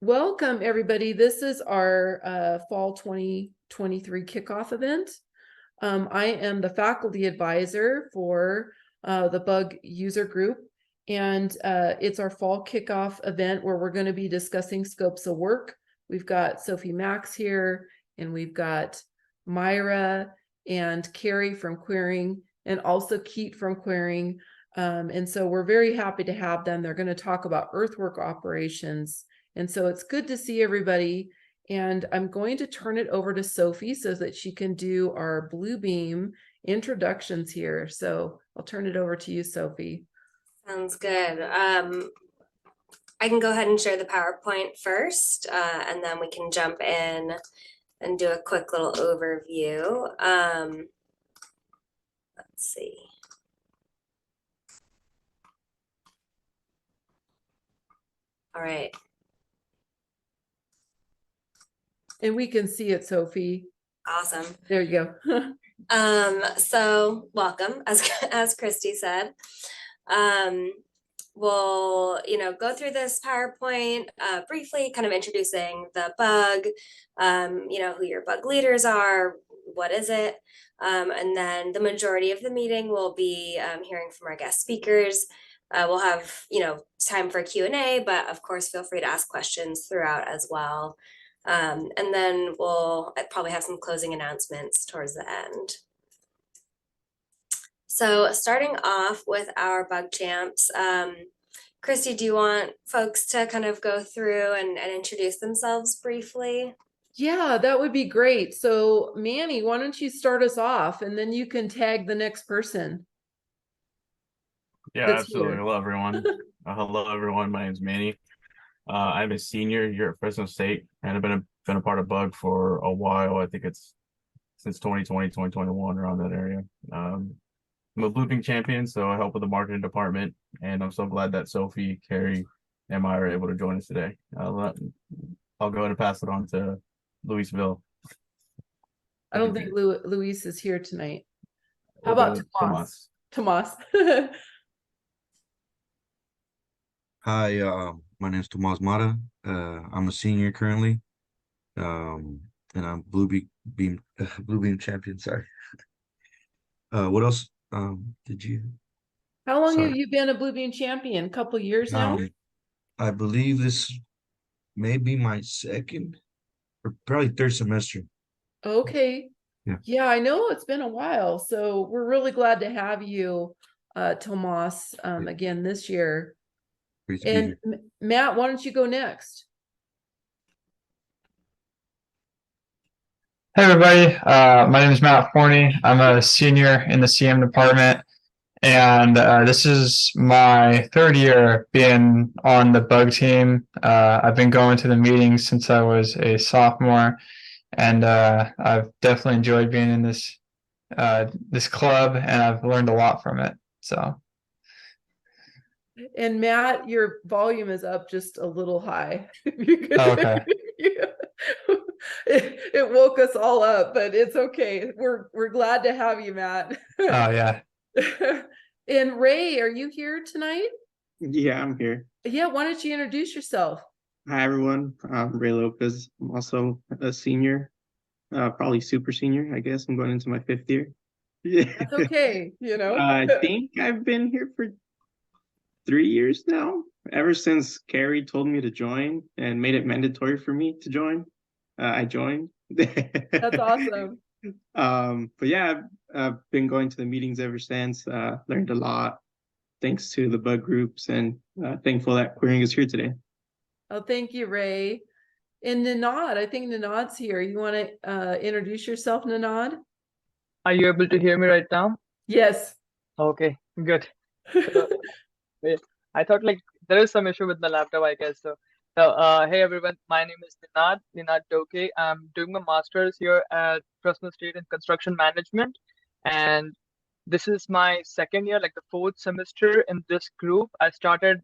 Welcome, everybody. This is our fall 2023 kickoff event. I am the faculty advisor for the bug user group, and it's our fall kickoff event where we're going to be discussing scopes of work. We've got Sophie Macks here, and we've got Mayra and Cary from Quiring, and also Keat from Quiring. And so we're very happy to have them. They're going to talk about earthwork operations. And so it's good to see everybody. And I'm going to turn it over to Sophie so that she can do our Bluebeam introductions here. So I'll turn it over to you, Sophie. Sounds good. I can go ahead and share the PowerPoint first, and then we can jump in and do a quick little overview. Let's see. All right. And we can see it, Sophie. Awesome. There you go. So welcome, as Christy said. We'll go through this PowerPoint briefly, kind of introducing the bug, who your bug leaders are, what is it, and then the majority of the meeting will be hearing from our guest speakers. We'll have time for Q&A, but of course feel free to ask questions throughout as well. And then we'll probably have some closing announcements towards the end. So starting off with our bug champs, Christy, do you want folks to kind of go through and introduce themselves briefly? Yeah, that would be great. So Manny, why don't you start us off and then you can tag the next person. Yeah, absolutely. Hello, everyone. Hello, everyone. My name is Manny. I'm a senior here at Fresno State, and I've been a part of Bug for a while. I think it's since 2020, 2021, around that area. I'm a Bluebeam champion, so I help with the marketing department, and I'm so glad that Sophie, Cary, and I are able to join us today. I'll go ahead and pass it on to Louisville. I don't think Luis is here tonight. How about Tomas? Tomas. Hi, my name is Tomas Mara. I'm a senior currently, and I'm Bluebeam champion. Sorry. What else? Did you? How long have you been a Bluebeam champion? A couple of years now? I believe this may be my second or probably third semester. Okay. Yeah, I know it's been a while, so we're really glad to have you, Tomas, again this year. And Matt, why don't you go next? Hey everybody, my name is Matt Forney. I'm a senior in the CM department, and this is my third year being on the bug team. I've been going to the meetings since I was a sophomore, and I've definitely enjoyed being in this club, and I've learned a lot from it. So. And Matt, your volume is up just a little high. Okay. It woke us all up, but it's okay. We're glad to have you, Matt. Oh yeah. And Ray, are you here tonight? Yeah, I'm here. Yeah, why don't you introduce yourself? Hi everyone. I'm Ray Lopez. I'm also a senior, probably super senior. I guess I'm going into my 5th year. Yeah, that's okay. I think I've been here for 3 years now, ever since Cary told me to join and made it mandatory for me to join. I joined. That's awesome. But yeah, I've been going to the meetings ever since. Learned a lot thanks to the bug groups, and thankful that Quiring is here today. Oh, thank you, Ray. And Nanad, I think Nanad's here. You want to introduce yourself, Nanad? Are you able to hear me right now? Yes. Okay, good. So, I thought there is some issue with the laptop, I guess. So hey everyone, my name is Ninad Doke. I'm doing my master's here at Fresno State in construction management, and this is my second year, the 4th semester in this group. I started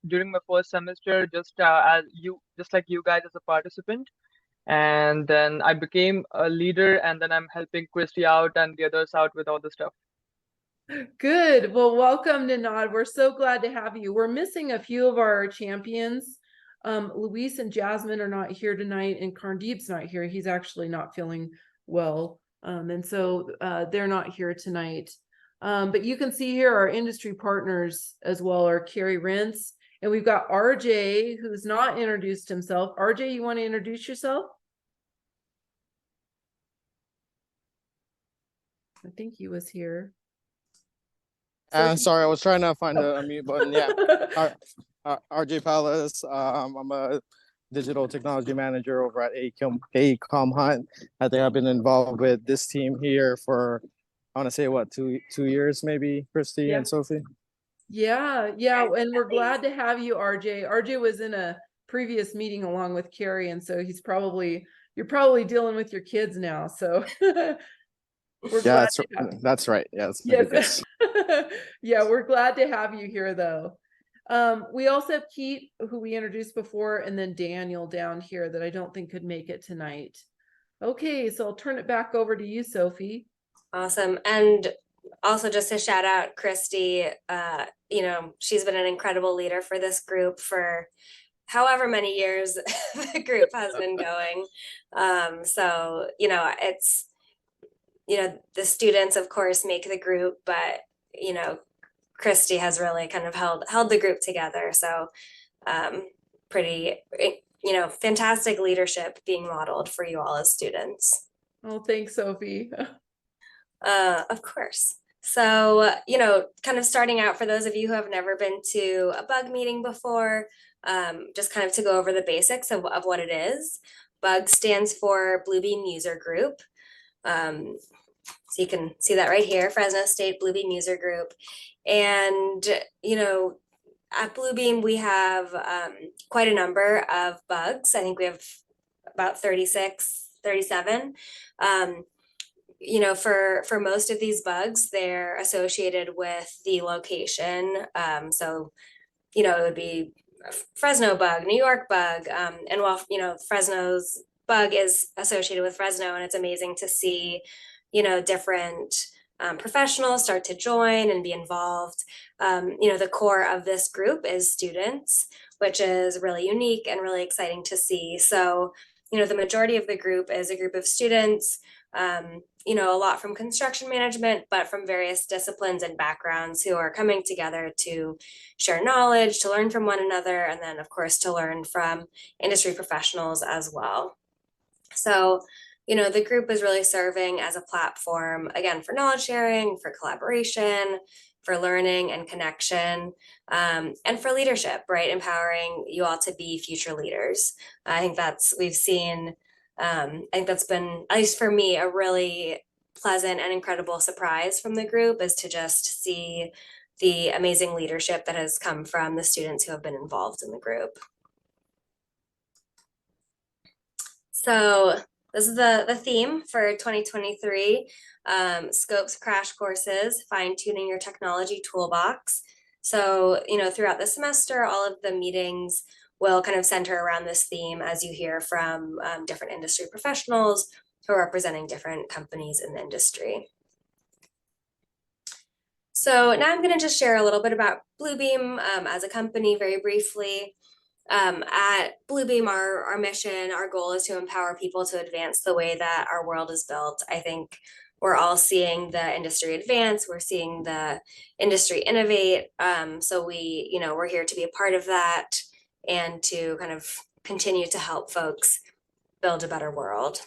during my 1st semester, just like you guys as a participant, and then I became a leader, and then I'm helping Christy out and the others out with all the stuff. Good. Well, welcome, Nanad. We're so glad to have you. We're missing a few of our champions Luis and Jasmine are not here tonight, and Karndeep's not here. He's actually not feeling well. And so they're not here tonight. But you can see here our industry partners as well are Cary Reents, and we've got RJ, who's not introduced himself. RJ, you want to introduce yourself? I think he was here. Sorry, I was trying to find the unmute button. Yeah, RJ Palace. I'm a digital technology manager over at AECOM Hunt. I think I've been involved with this team here for, I want to say, what, two years maybe, Christy and Sophie? Yeah, and we're glad to have you, RJ. RJ was in a previous meeting along with Cary, and so you're probably dealing with your kids now, so Yeah, that's right. Yeah, yes. Yeah, we're glad to have you here though. We also have Keith, who we introduced before, and then Daniel down here that I don't think could make it tonight. Okay, so I'll turn it back over to you, Sophie. Awesome. And also just to shout out Christy, you know, she's been an incredible leader for this group for however many years the group has been going. So, you know, it's, you know, the students of course make the group, but you know, Christy has really kind of held the group together. So pretty, you know, fantastic leadership being modeled for you all as students. Oh, thanks, Sophie. Of course. So, you know, kind of starting out for those of you who have never been to a bug meeting before, just kind of to go over the basics of what it is. Bug stands for Bluebeam User Group. So you can see that right here, Fresno State Bluebeam User Group. And, you know, at Bluebeam, we have quite a number of bugs. I think we have about 36, 37. You know, for most of these bugs, they're associated with the location. So, you know, it would be a Fresno bug, New York bug. And while, you know, Fresno's bug is associated with Fresno, and it's amazing to see, you know, different professionals start to join and be involved. You know, the core of this group is students, which is really unique and really exciting to see. So, you know, the majority of the group is a group of students, you know, a lot from construction management, but from various disciplines and backgrounds who are coming together to share knowledge, to learn from one another, and then of course to learn from industry professionals as well. So, you know, the group is really serving as a platform, again, for knowledge sharing, for collaboration, for learning and connection, and for leadership, right? Empowering you all to be future leaders. I think we've seen, I think that's been, at least for me, a really pleasant and incredible surprise from the group, is to just see the amazing leadership that has come from the students who have been involved in the group. So this is the theme for 2023, Scopes Crash Courses, Fine-Tuning Your Technology Toolbox. So, you know, throughout the semester, all of the meetings will kind of center around this theme as you hear from different industry professionals who are representing different companies in the industry. So now I'm going to just share a little bit about Bluebeam as a company very briefly. At Bluebeam, our mission, our goal is to empower people to advance the way that our world is built. I think we're all seeing the industry advance. We're seeing the industry innovate. So you know, we're here to be a part of that and to kind of continue to help folks build a better world.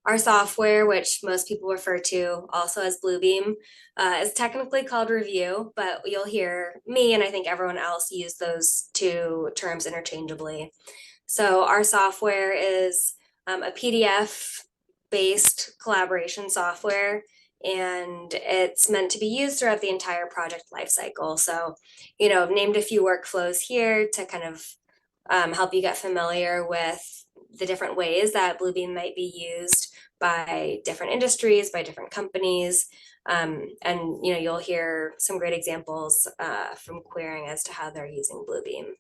Our software, which most people refer to also as Bluebeam, is technically called Review, but you'll hear me and I think everyone else use those two terms interchangeably. So our software is a PDF-based collaboration software, and it's meant to be used throughout the entire project lifecycle. So, you know, I've named a few workflows here to kind of help you get familiar with the different ways that Bluebeam might be used by different industries, by different companies. And, you know, you'll hear some great examples from Quiring as to how they're using Bluebeam.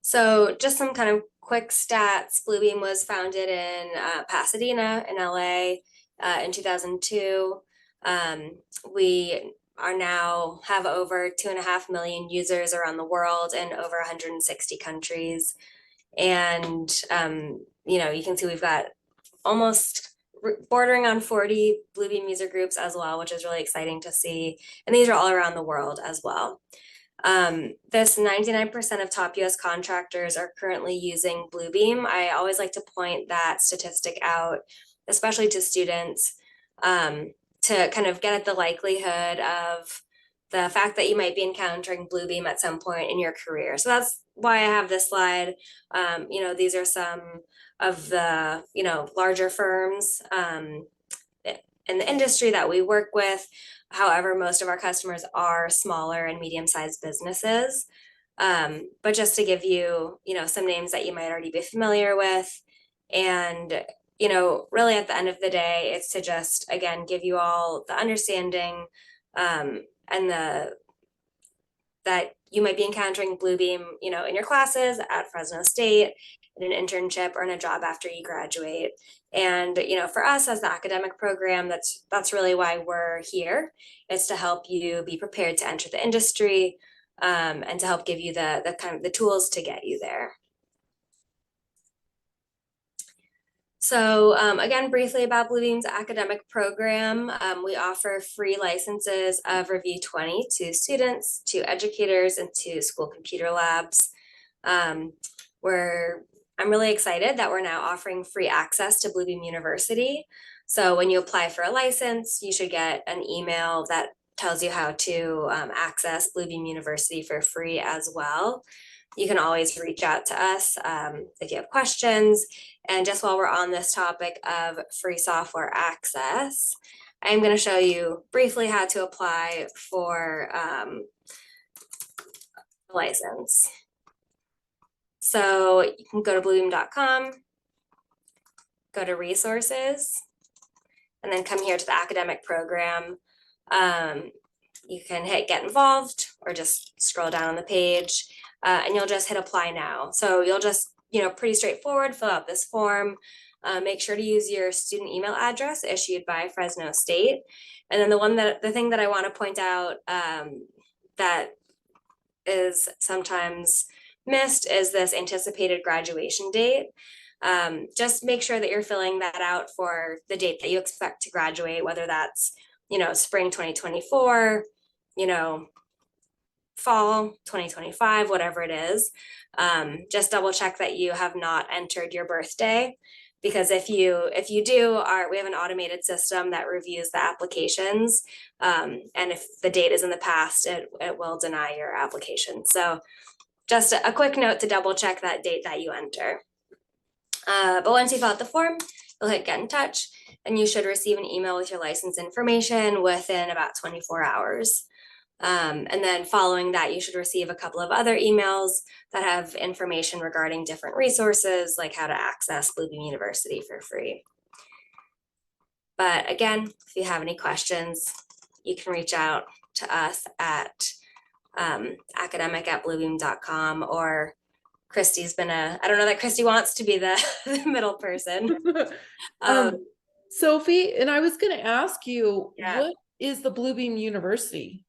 So just some kind of quick stats. Bluebeam was founded in Pasadena in LA in 2002. We are now have over 2.5 million users around the world in over 160 countries. And, you can see we've got almost bordering on 40 Bluebeam user groups as well, which is really exciting to see. And these are all around the world as well. This 99% of top US contractors are currently using Bluebeam. I always like to point that statistic out, especially to students, to kind of get at the likelihood of the fact that you might be encountering Bluebeam at some point in your career. So that's why I have this slide. These are some of the, larger firms in the industry that we work with. However, most of our customers are smaller and medium-sized businesses. But just to give you, some names that you might already be familiar with. And, really at the end of the day, it's to just, again, give you all the understanding and that you might be encountering Bluebeam, in your classes at Fresno State, in an internship, or in a job after you graduate. And for us as the academic program, that's really why we're here. It's to help you be prepared to enter the industry, and to help give you the kind of the tools to get you there. So again, briefly about Bluebeam's academic program, we offer free licenses of Review 20 to students, to educators, and to school computer labs. I'm really excited that we're now offering free access to Bluebeam University. So when you apply for a license, you should get an email that tells you how to access Bluebeam University for free as well. You can always reach out to us if you have questions. And just while we're on this topic of free software access, I'm going to show you briefly how to apply for a license. So you can go to bluebeam.com, go to resources, and then come here to the academic program. You can hit get involved or just scroll down on the page, and you'll just hit apply now. So you'll just, pretty straightforward, fill out this form. Make sure to use your student email address issued by Fresno State. And then the thing that I want to point out that is sometimes missed is this anticipated graduation date. Just make sure that you're filling that out for the date that you expect to graduate, whether that's, spring 2024, fall 2025, whatever it is. Just double check that you have not entered your birthday, because if you do, we have an automated system that reviews the applications, and if the date is in the past, it will deny your application. So just a quick note to double check that date that you enter. But once you fill out the form, you'll hit get in touch, and you should receive an email with your license information within about 24 hours. And then following that, you should receive a couple of other emails that have information regarding different resources, like how to access Bluebeam University for free. But again, if you have any questions, you can reach out to us at academic@bluebeam.com, or Christy's been I don't know that Christy wants to be the middle person. Sophie, and I was going to ask you, Yeah. What is the Bluebeam University?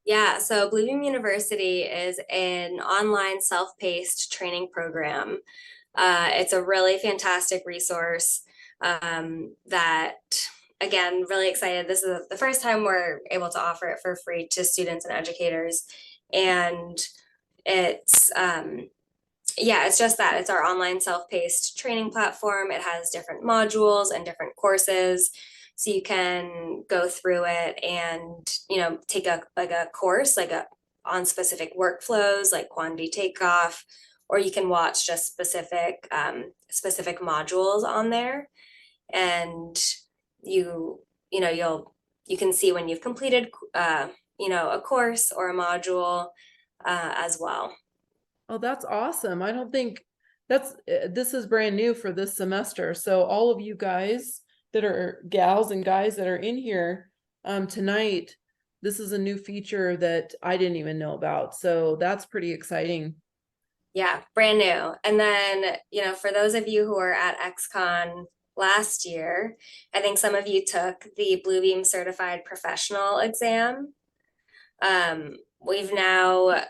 Yeah, so Bluebeam University is an online self-paced training program. It's a really fantastic resource that, again, really excited. This is the first time we're able to offer it for free to students and educators. And it's, it's just that. It's our online self-paced training platform. It has different modules and different courses. So you can go through it and, take a course on specific workflows like quantity takeoff, or you can watch just specific modules on there, and you can see when you've completed a course or a module as well. Oh, that's awesome. I don't think this is brand new for this semester. So all of you guys that are gals and guys that are in here tonight, this is a new feature that I didn't even know about. So that's pretty exciting. Yeah, brand new. And then, for those of you who are at XCon last year, I think some of you took the Bluebeam Certified Professional exam. We've now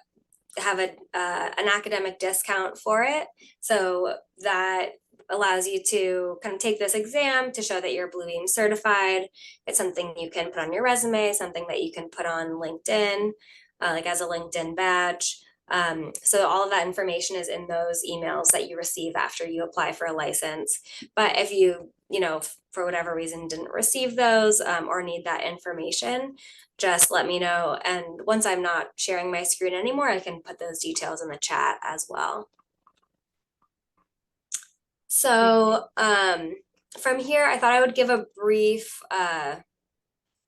have an academic discount for it. So that allows you to kind of take this exam to show that you're Bluebeam certified. It's something you can put on your resume, something that you can put on LinkedIn, like as a LinkedIn badge. So all of that information is in those emails that you receive after you apply for a license. But if you, for whatever reason didn't receive those or need that information, just let me know. And once I'm not sharing my screen anymore, I can put those details in the chat as well. So from here, I thought I would give a brief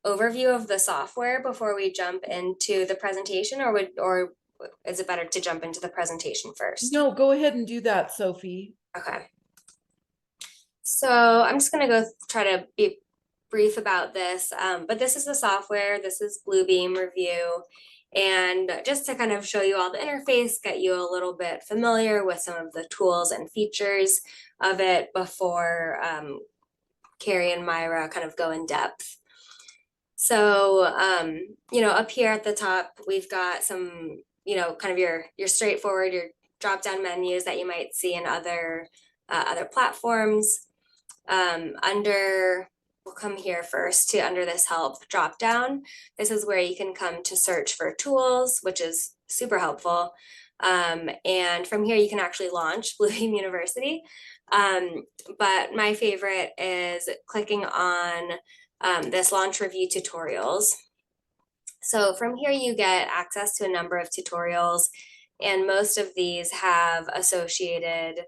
overview of the software before we jump into the presentation, or is it better to jump into the presentation first? No, go ahead and do that, Sophie. Okay. So I'm just going to go try to be brief about this, but this is the software. This is Bluebeam Review. And just to kind of show you all the interface, get you a little bit familiar with some of the tools and features of it before Cary and Mayra kind of go in depth. So, up here at the top, we've got some, kind of your straightforward, your drop-down menus that you might see in other platforms. We'll come here first to under this help drop down. This is where you can come to search for tools, which is super helpful. And from here, you can actually launch Bluebeam University. But my favorite is clicking on this launch review tutorials. So from here, you get access to a number of tutorials, and most of these have associated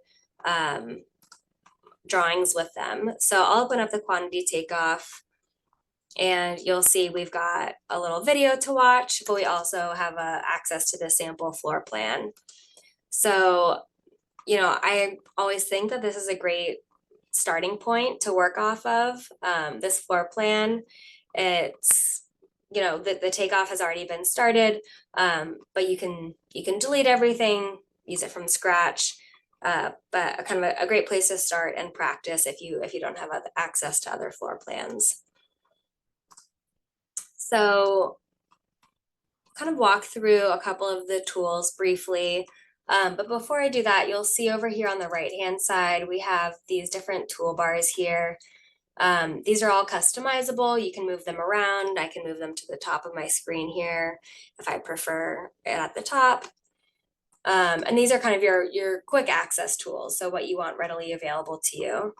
drawings with them. So I'll open up the quantity takeoff, and you'll see we've got a little video to watch, but we also have access to the sample floor plan. So, I always think that this is a great starting point to work off of. This floor plan, it's, the takeoff has already been started, but you can delete everything, use it from scratch. But kind of a great place to start and practice if you don't have access to other floor plans. So kind of walk through a couple of the tools briefly. But before I do that, you'll see over here on the right-hand side, we have these different toolbars here. These are all customizable. You can move them around. I can move them to the top of my screen here if I prefer it at the top. And these are kind of your quick access tools, so what you want readily available to you.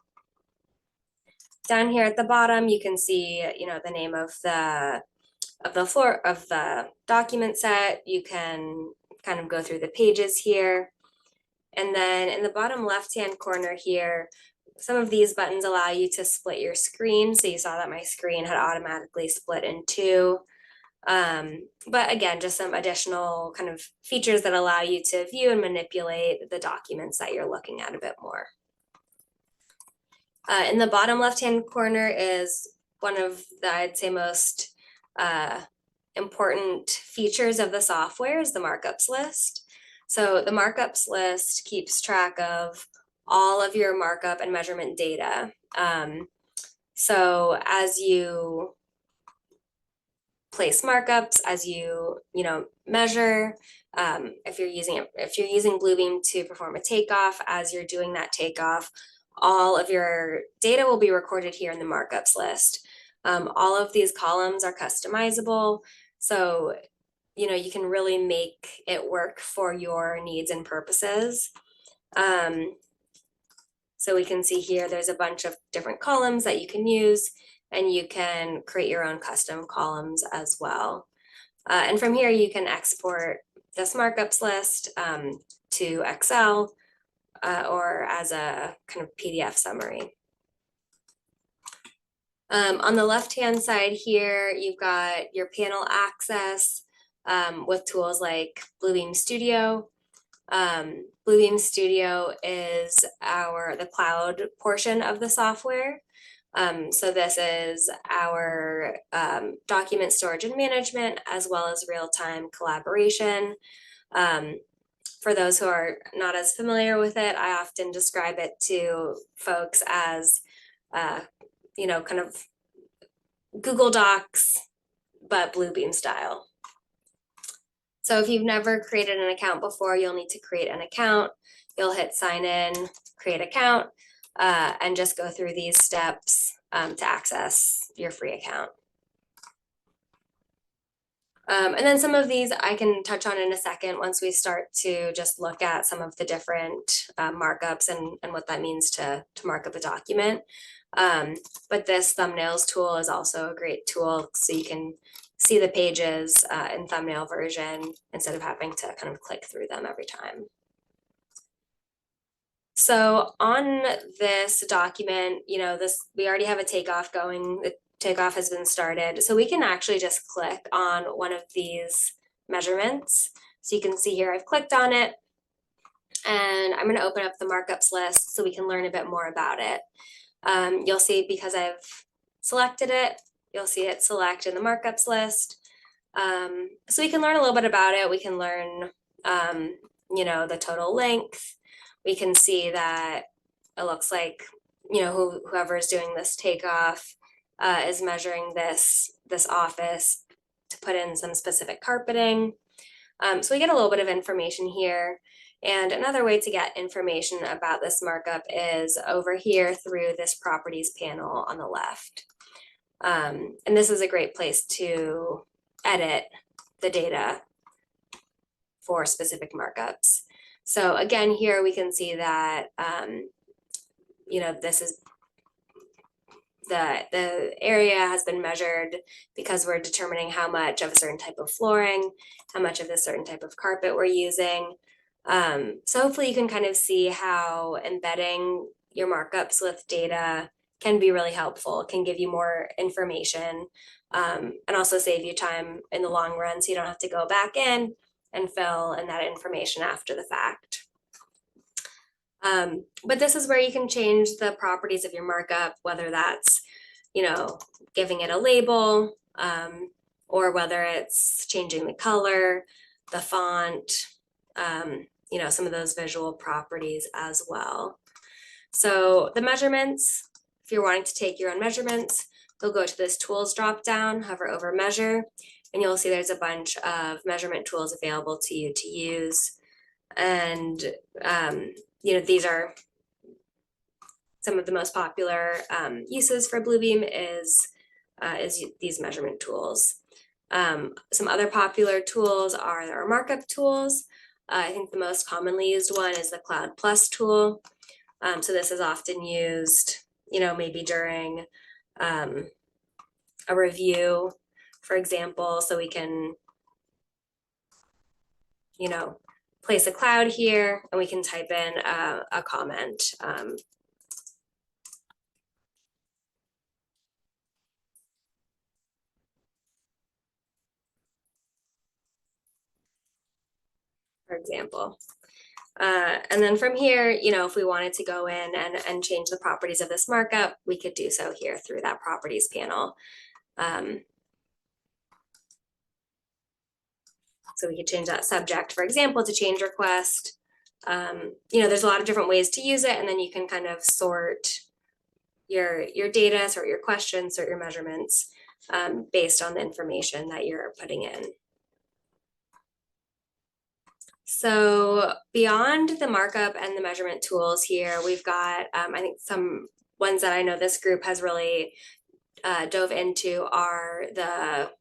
Down here at the bottom, you can see, the name of the document set. You can kind of go through the pages here. And then in the bottom left-hand corner here, some of these buttons allow you to split your screen. So you saw that my screen had automatically split in two. But again, just some additional kind of features that allow you to view and manipulate the documents that you're looking at a bit more. In the bottom left-hand corner is one of the, I'd say, most important features of the software is the markups list. So the markups list keeps track of all of your markup and measurement data. So as you place markups, as you measure, if you're using Bluebeam to perform a takeoff, as you're doing that takeoff, all of your data will be recorded here in the markups list. All of these columns are customizable, so you can really make it work for your needs and purposes. So we can see here there's a bunch of different columns that you can use, and you can create your own custom columns as well. And from here, you can export this markups list to Excel or as a kind of PDF summary. On the left-hand side here, you've got your panel access with tools like Bluebeam Studio. Bluebeam Studio is the cloud portion of the software. So this is our document storage and management, as well as real-time collaboration. For those who are not as familiar with it, I often describe it to folks as, kind of Google Docs, but Bluebeam style. So if you've never created an account before, you'll need to create an account. You'll hit sign in, create account, and just go through these steps to access your free account. And then some of these I can touch on in a second once we start to just look at some of the different markups and what that means to mark up a document. But this thumbnails tool is also a great tool, so you can see the pages in thumbnail version instead of having to kind of click through them every time. So on this document, you know, we already have a takeoff going. The takeoff has been started. So we can actually just click on one of these measurements. So you can see here, I've clicked on it, and I'm going to open up the markups list so we can learn a bit more about it. You'll see, because I've selected it, you'll see it select in the markups list. So we can learn a little bit about it. We can learn, you know, the total length. We can see that it looks like, you know, whoever is doing this takeoff is measuring this office to put in some specific carpeting. So we get a little bit of information here. And another way to get information about this markup is over here through this properties panel on the left. And this is a great place to edit the data for specific markups. So again, here we can see that, you know, this is the area has been measured because we're determining how much of a certain type of flooring, how much of this certain type of carpet we're using. So hopefully you can kind of see how embedding your markups with data can be really helpful. It can give you more information, and also save you time in the long run, so you don't have to go back in and fill in that information after the fact. But this is where you can change the properties of your markup, whether that's, you know, giving it a label, or whether it's changing the color, the font, you know, some of those visual properties as well. So the measurements, if you're wanting to take your own measurements, you'll go to this tools drop down, hover over measure, and you'll see there's a bunch of measurement tools available to you to use. And you know, these are some of the most popular uses for Bluebeam is these measurement tools. Some other popular tools are our markup tools. I think the most commonly used one is the Cloud Plus tool. So this is often used, you know, maybe during a review, for example, so we can, you know, place a cloud here and we can type in a comment. For example. And then from here, you know, if we wanted to go in and change the properties of this markup, we could do so here through that properties panel. So we could change that subject, for example, to change request. You know, there's a lot of different ways to use it, and then you can kind of sort your data, sort your questions, sort your measurements based on the information that you're putting in. So beyond the markup and the measurement tools here, we've got, I think some ones that I know this group has really dove into are the,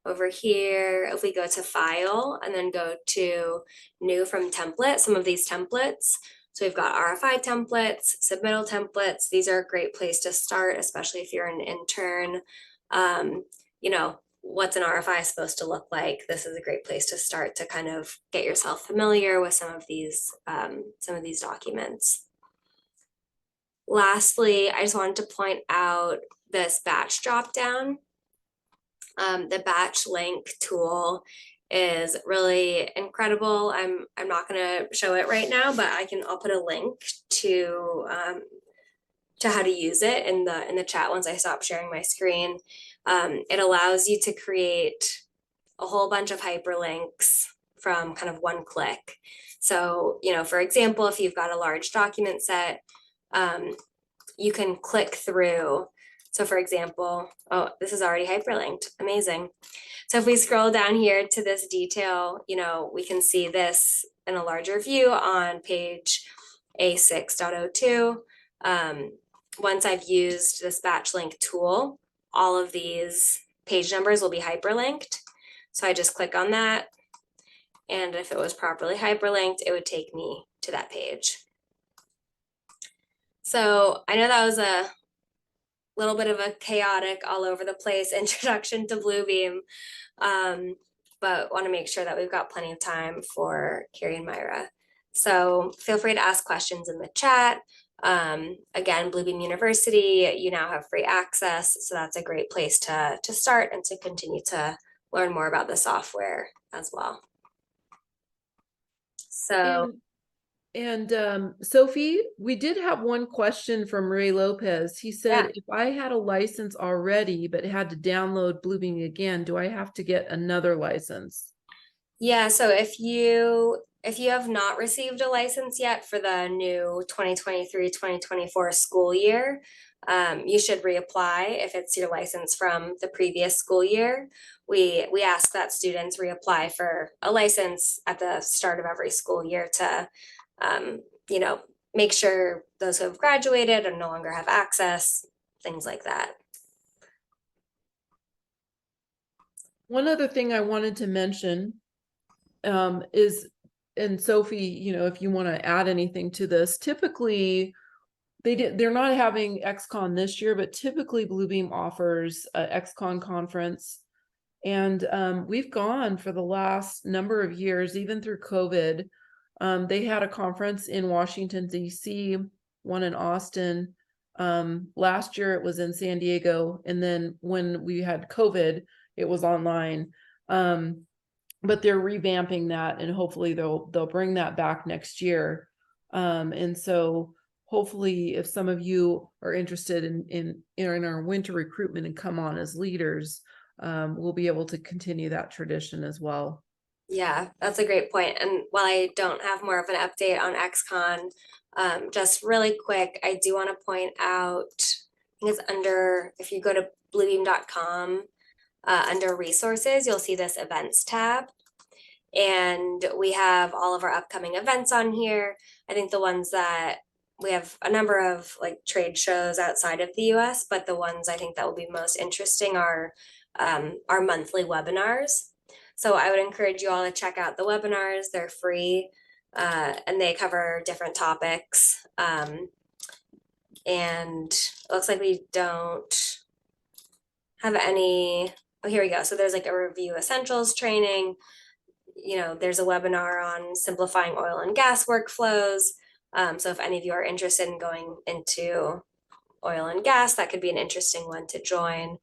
over here, if we go to file and then go to new from template, some of these templates. So we've got RFI templates, submittal templates. These are a great place to start, especially if you're an intern. You know, what's an RFI supposed to look like? This is a great place to start to kind of get yourself familiar with some of these documents. Lastly, I just wanted to point out this batch dropdown. The batch link tool is really incredible. I'm not going to show it right now, but I'll put a link to how to use it in the chat once I stop sharing my screen. It allows you to create a whole bunch of hyperlinks from kind of one click. So, you know, for example, if you've got a large document set, you can click through. So for example, oh, this is already hyperlinked. Amazing. So if we scroll down here to this detail, you know, we can see this in a larger view on page A6.02. Once I've used this batch link tool, all of these page numbers will be hyperlinked. So I just click on that. And if it was properly hyperlinked, it would take me to that page. So I know that was a little bit of a chaotic, all over the place introduction to Bluebeam, but want to make sure that we've got plenty of time for Cary and Mayra. So feel free to ask questions in the chat. Again, Bluebeam University, you now have free access, so that's a great place to start and to continue to learn more about the software as well. So. And Sophie, we did have one question from Ray Lopez. He said, Yeah. if I had a license already but had to download Bluebeam again, do I have to get another license? Yeah, so if you have not received a license yet for the new 2023-2024 school year, you should reapply if it's your license from the previous school year. We ask that students reapply for a license at the start of every school year to you know, make sure those who have graduated and no longer have access, things like that. One other thing I wanted to mention is, and Sophie, you know, if you want to add anything to this, typically they're not having XCon this year, but typically Bluebeam offers a XCon conference. And we've gone for the last number of years, even through COVID. They had a conference in Washington, D.C., one in Austin. Last year it was in San Diego. And then when we had COVID, it was online. But they're revamping that, and hopefully they'll bring that back next year. And so hopefully if some of you are interested in our winter recruitment and come on as leaders, we'll be able to continue that tradition as well. Yeah, that's a great point. And while I don't have more of an update on XCon, just really quick, I do want to point out, I think it's under, if you go to bluebeam.com, under resources, you'll see this events tab. And we have all of our upcoming events on here. I think the ones that we have a number of like trade shows outside of the US, but the ones I think that will be most interesting are our monthly webinars. So I would encourage you all to check out the webinars. They're free and they cover different topics. And it looks like we don't have any, oh, here we go. So there's like a review essentials training. You know, there's a webinar on simplifying oil and gas workflows. So if any of you are interested in going into oil and gas, that could be an interesting one to join.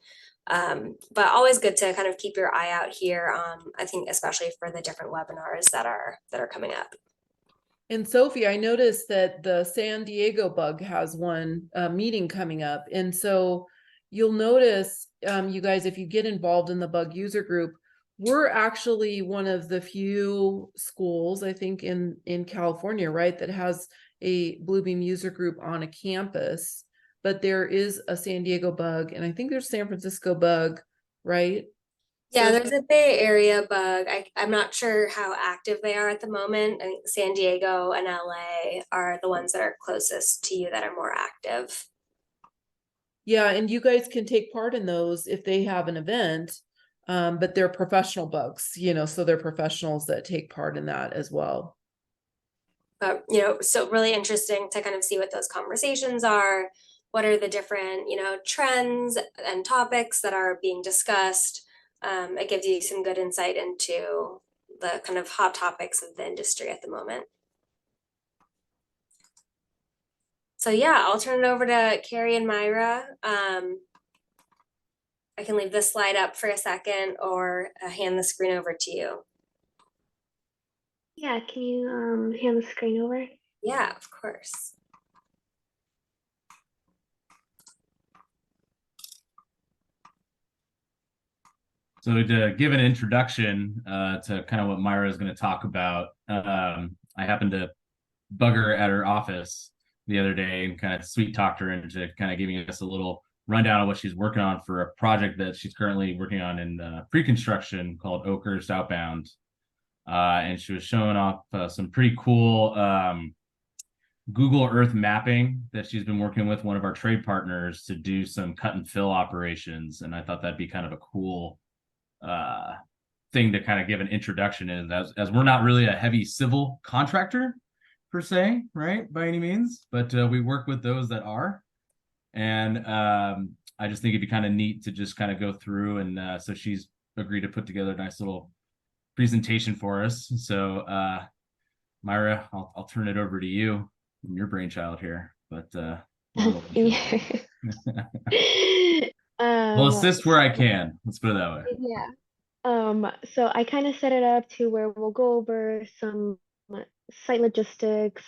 But always good to kind of keep your eye out here, I think especially for the different webinars that are coming up. And Sophie, I noticed that the San Diego bug has one meeting coming up. And so you'll notice, you guys, if you get involved in the bug user group, we're actually one of the few schools, I think, in California, right, that has a Bluebeam user group on a campus. But there is a San Diego bug, and I think there's San Francisco bug, right? Yeah, there's a Bay Area bug. I'm not sure how active they are at the moment. I think San Diego and LA are the ones that are closest to you that are more active. Yeah, and you guys can take part in those if they have an event, but they're professional bugs, you know, so they're professionals that take part in that as well. But, you know, so really interesting to kind of see what those conversations are. What are the different, you know, trends and topics that are being discussed? It gives you some good insight into the kind of hot topics of the industry at the moment. So yeah, I'll turn it over to Cary and Mayra. I can leave this slide up for a second or hand the screen over to you. Yeah, can you hand the screen over? Yeah, of course. So to give an introduction to kind of what Mayra is going to talk about, I happened to bug her at her office the other day and kind of sweet talked her into kind of giving us a little rundown of what she's working on for a project that she's currently working on in pre-construction called Oakhurst Outbound. And she was showing off some pretty cool Google Earth mapping that she's been working with one of our trade partners to do some cut and fill operations. And I thought that'd be kind of a cool thing to kind of give an introduction in, as we're not really a heavy civil contractor per se, right, by any means, but we work with those that are. And I just think it'd be kind of neat to just kind of go through, and so she's agreed to put together a nice little presentation for us. So Mayra, I'll turn it over to you. I'm your brainchild here, but I'll assist where I can. Let's put it that way. Yeah. So I kind of set it up to where we'll go over some site logistics,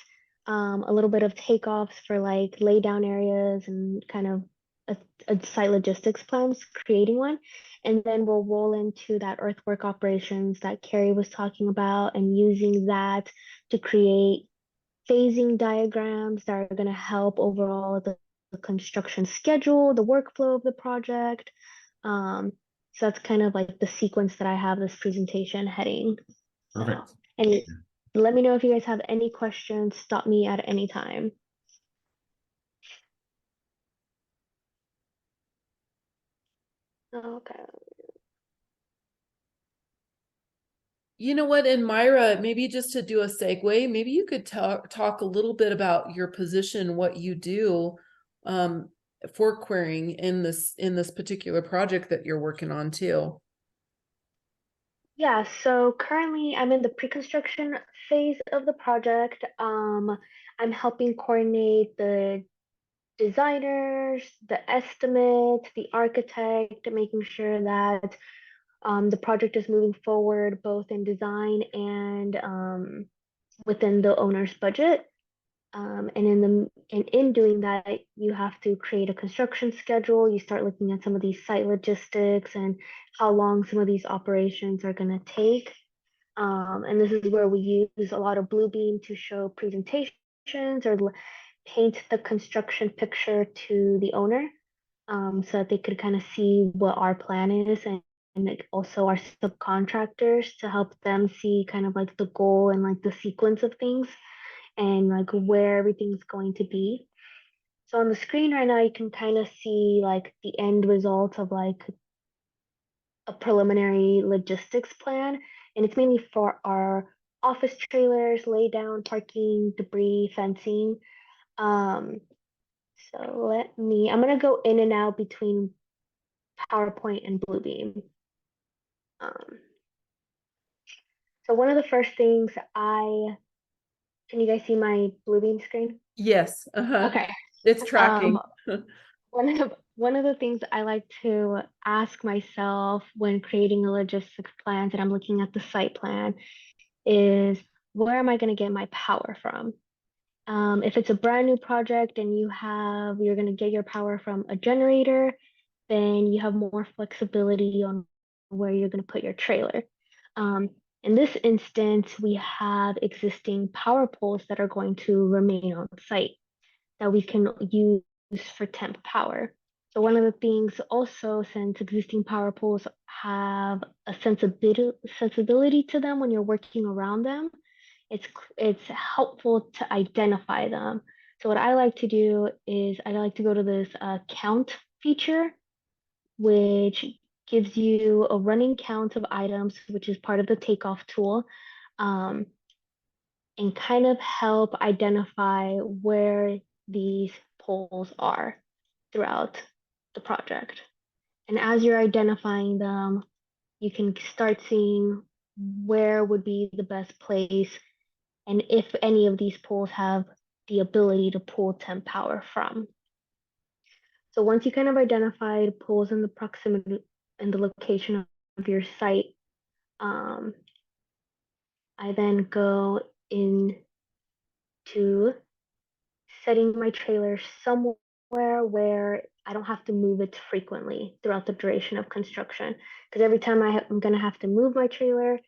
a little bit of takeoffs for like lay down areas and kind of a site logistics plans, creating one. And then we'll roll into that earthwork operations that Cary was talking about, and using that to create phasing diagrams that are going to help overall the construction schedule, the workflow of the project. So that's kind of like the sequence that I have this presentation heading. Perfect. And let me know if you guys have any questions. Stop me at any time. Okay. You know what, and Mayra, maybe just to do a segue, maybe you could talk a little bit about your position, what you do for querying in this particular project that you're working on too. Yeah, so currently I'm in the pre-construction phase of the project. I'm helping coordinate the designers, the estimate, the architect, making sure that the project is moving forward both in design and within the owner's budget. And in doing that, you have to create a construction schedule. You start looking at some of these site logistics and how long some of these operations are going to take. And this is where we use a lot of Bluebeam to show presentations or paint the construction picture to the owner, so that they could kind of see what our plan is, and like also our subcontractors, to help them see kind of like the goal and like the sequence of things and like where everything's going to be. So on the screen right now, you can kind of see like the end result of like a preliminary logistics plan. And it's mainly for our office trailers, lay down, parking, debris, fencing. So I'm gonna go in and out between PowerPoint and Bluebeam. So one of the first things can you guys see my Bluebeam screen? Yes. Okay. It's tracking. One of the things I like to ask myself when creating a logistics plan, and I'm looking at the site plan, is where am I going to get my power from? If it's a brand new project and you're going to get your power from a generator, then you have more flexibility on where you're going to put your trailer. In this instance, we have existing power poles that are going to remain on site that we can use for temp power. So one of the things also, since existing power poles have a sensibility to them when you're working around them, it's helpful to identify them. So what I like to do is I like to go to this count feature, which gives you a running count of items, which is part of the takeoff tool, and kind of help identify where these poles are throughout the project. And as you're identifying them, you can start seeing where would be the best place, and if any of these poles have the ability to pull temp power from. So once you kind of identified poles in the proximity and the location of your site, I then go into setting my trailer somewhere where I don't have to move it frequently throughout the duration of construction. Because every time I'm going to have to move my trailer,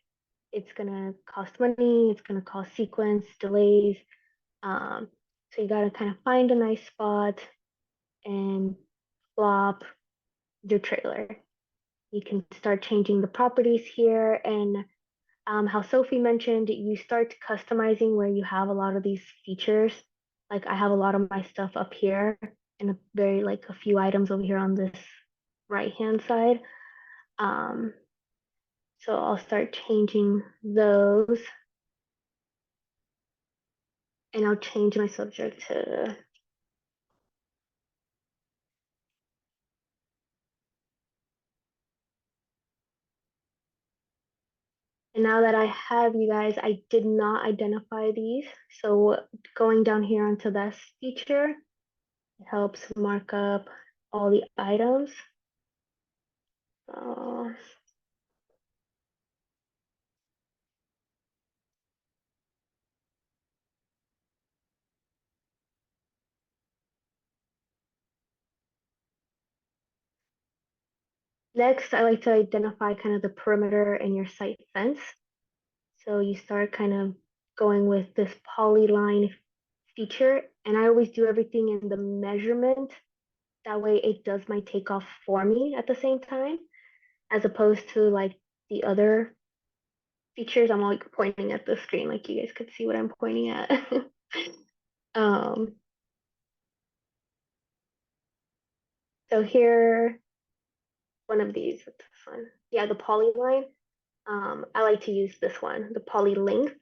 it's going to cost money, it's going to cause sequence delays. So you got to kind of find a nice spot and flop your trailer. You can start changing the properties here, and how Sophie mentioned, you start customizing where you have a lot of these features. Like I have a lot of my stuff up here and a few items over here on this right hand side. So I'll start changing those, and I'll change my subject to and now that I have you guys, I did not identify these. So going down here onto this feature, it helps mark up all the items. Next, I like to identify kind of the perimeter and your site fence. So you start kind of going with this polyline feature, and I always do everything in the measurement. That way it does my takeoff for me at the same time, as opposed to like the other features. I'm like pointing at the screen, like you guys could see what I'm pointing at. So here, one of these, what's this one? Yeah, the polyline. I like to use this one, the poly length,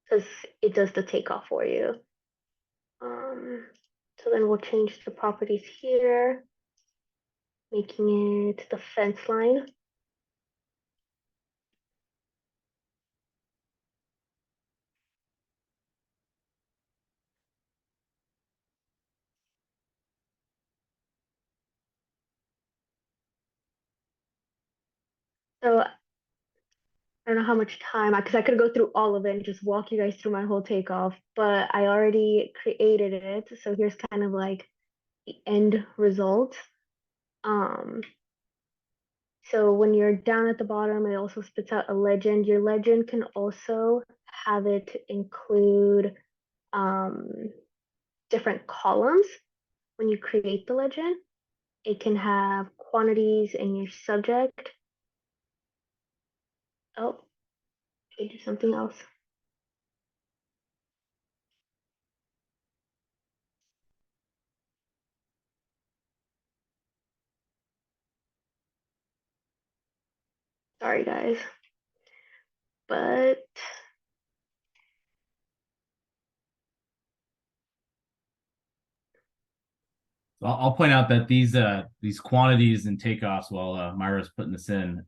because it does the takeoff for you. So then we'll change the properties here, making it the fence line. So I don't know how much time, because I could go through all of it and just walk you guys through my whole takeoff, but I already created it. So here's kind of like the end result. So when you're down at the bottom, it also spits out a legend. Your legend can also have it include different columns when you create the legend. It can have quantities in your subject. Oh, I do something else. Sorry, guys. But So I'll point out that these quantities and takeoffs, while Mayra's putting this in,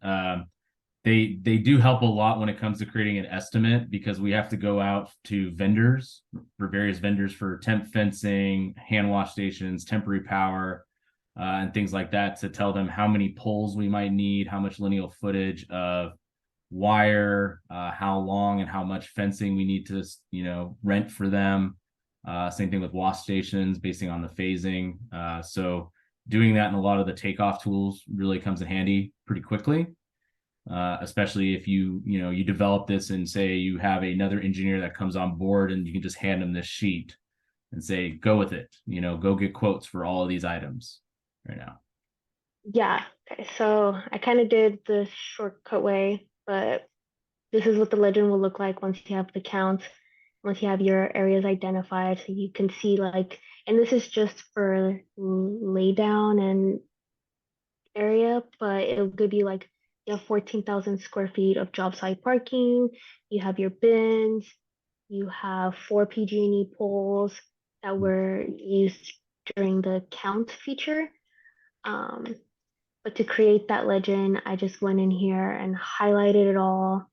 they do help a lot when it comes to creating an estimate, because we have to go out to vendors for various vendors for temp fencing, hand wash stations, temporary power, and things like that, to tell them how many poles we might need, how much lineal footage of wire, how long and how much fencing we need to rent for them. Same thing with wash stations, basing on the phasing. So doing that in a lot of the takeoff tools really comes in handy pretty quickly. Especially if you develop this and say you have another engineer that comes on board, and you can just hand them this sheet and say, go with it, go get quotes for all of these items right now. yeah, okay, so I kind of did the shortcut way, but this is what the legend will look like once you have the count, once you have your areas identified. So you can see and this is just for laydown and area, but it'll give you you have 14,000 square feet of job site parking, you have your bins, you have 4 PG&E poles that were used during the count feature. But to create that legend, I just went in here and highlighted it all.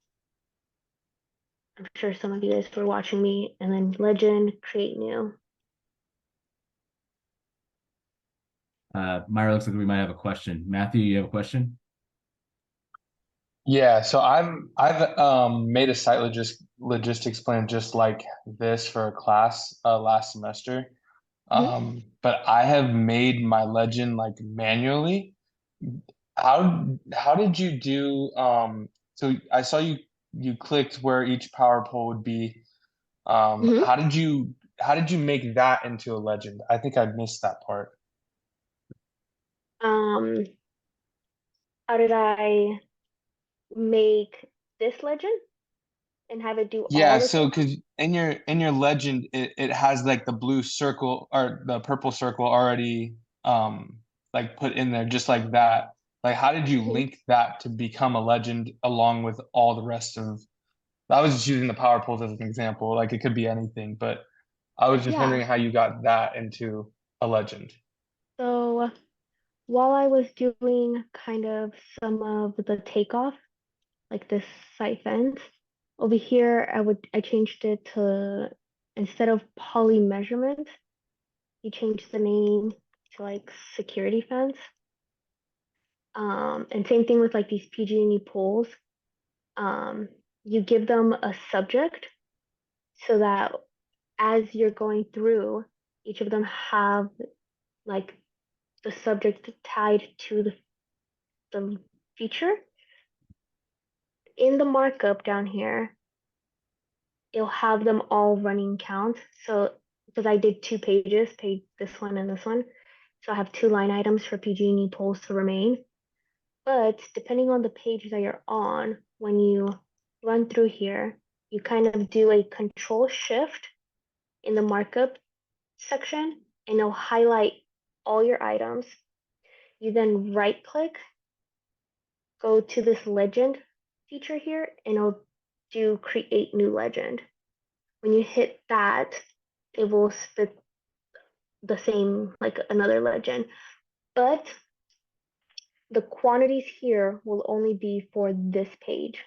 I'm sure some of you guys were watching me, and then legend, create new. Mayra, looks like we might have a question. Matthew, you have a question? Yeah, so I've made a site logistics plan just like this for a class last semester. But I have made my legend manually. How did you do so I saw you clicked where each power pole would be. How did you make that into a legend? I think I missed that part. how did I make this legend and have it do Yeah, all the so because in your legend, it has like the blue circle or the purple circle already like put in there just like that. Like, how did you link that to become a legend along with all the rest of? I was just using the power poles as an example. Like, it could be anything, but I was just Yeah. wondering how you got that into a legend. So while I was doing kind of some of the takeoff, like this site fence, over here I changed it to, instead of poly measurement, you changed the name to like security fence. And same thing with like these PG&E poles. You give them a subject so that as you're going through, each of them have like the subject tied to the feature. In the markup down here, you'll have them all running count. So because I did 2 pages, this one and this one. So I have 2 line items for PG&E polls to remain. But depending on the page that you're on, when you run through here, you kind of do a control shift in the markup section and it'll highlight all your items. You then right click, go to this legend feature here, and it'll do create new legend. When you hit that, it will spit the same like another legend, but the quantities here will only be for this page.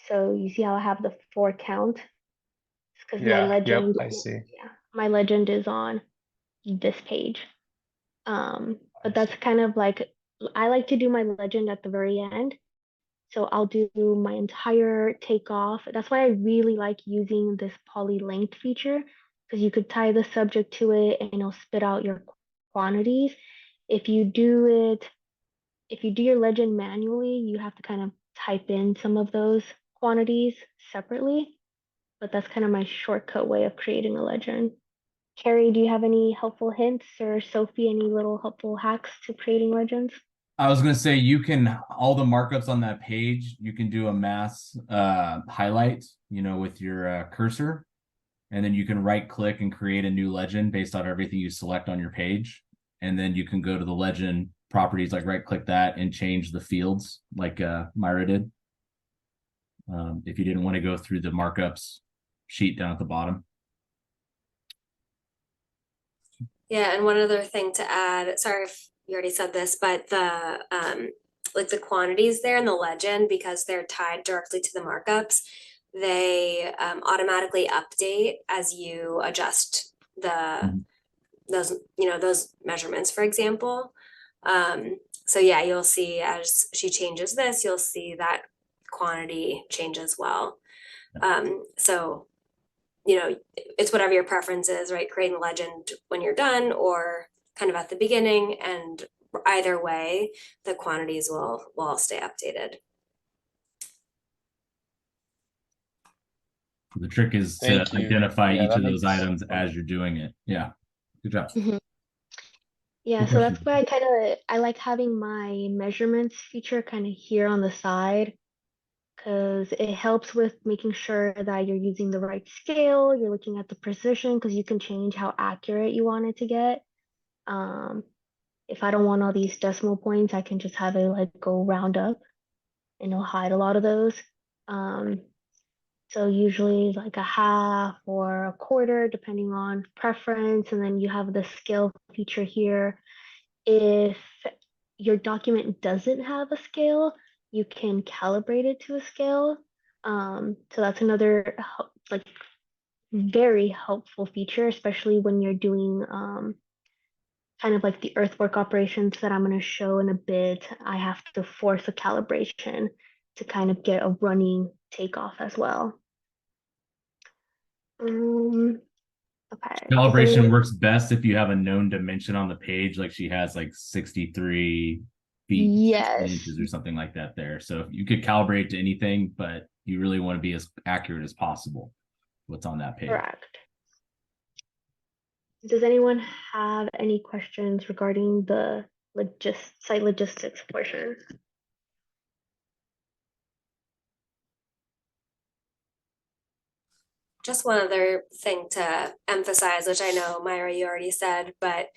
So you see how I have the 4 count? Because my Yeah, legend, I see. yeah, my legend is on this page. But that's kind of like, I like to do my legend at the very end. So I'll do my entire takeoff. That's why I really like using this poly length feature, because you could tie the subject to it and it'll spit out your quantities. If you do your legend manually, you have to kind of type in some of those quantities separately, but that's kind of my shortcut way of creating a legend. Cary, do you have any helpful hints, or Sophie, any little helpful hacks to creating legends? I was gonna say you can all the markups on that page, you can do a mass highlight, with your cursor, and then you can right click and create a new legend based on everything you select on your page. And then you can go to the legend properties, like right click that and change the fields like Mayra did. If you didn't want to go through the markups sheet down at the bottom. Yeah, and one other thing to add, sorry if you already said this, but the like the quantities there in the legend, because they're tied directly to the markups, they automatically update as you adjust those measurements, for example. So yeah, you'll see as she changes this, you'll see that quantity change as well. So it's whatever your preference is, right? Creating a legend when you're done or kind of at the beginning, and either way, the quantities will all stay updated. The trick is to Thank you. identify Yeah, each that of those makes items sense. as you're doing it. Yeah, good job. Yeah, Good so that's question. why I like having my measurements feature kind of here on the side, because it helps with making sure that you're using the right scale, you're looking at the precision, because you can change how accurate you want it to get. If I don't want all these decimal points, I can just have it like go round up and it'll hide a lot of those. So usually like a half or a quarter, depending on preference. And then you have the scale feature here. If your document doesn't have a scale, you can calibrate it to a scale. So that's another like very helpful feature, especially when you're doing kind of like the earthwork operations that I'm going to show in a bit. I have to force a calibration to kind of get a running takeoff as well. Okay. Calibration works best if you have a known dimension on the page, like she has like 63 feet, Yes. inches or something like that there. So you could calibrate to anything, but you really want to be as accurate as possible what's on that page. Correct. Does anyone have any questions regarding the site logistics portion. Just one other thing to emphasize, which I know, Mayra, you already said, but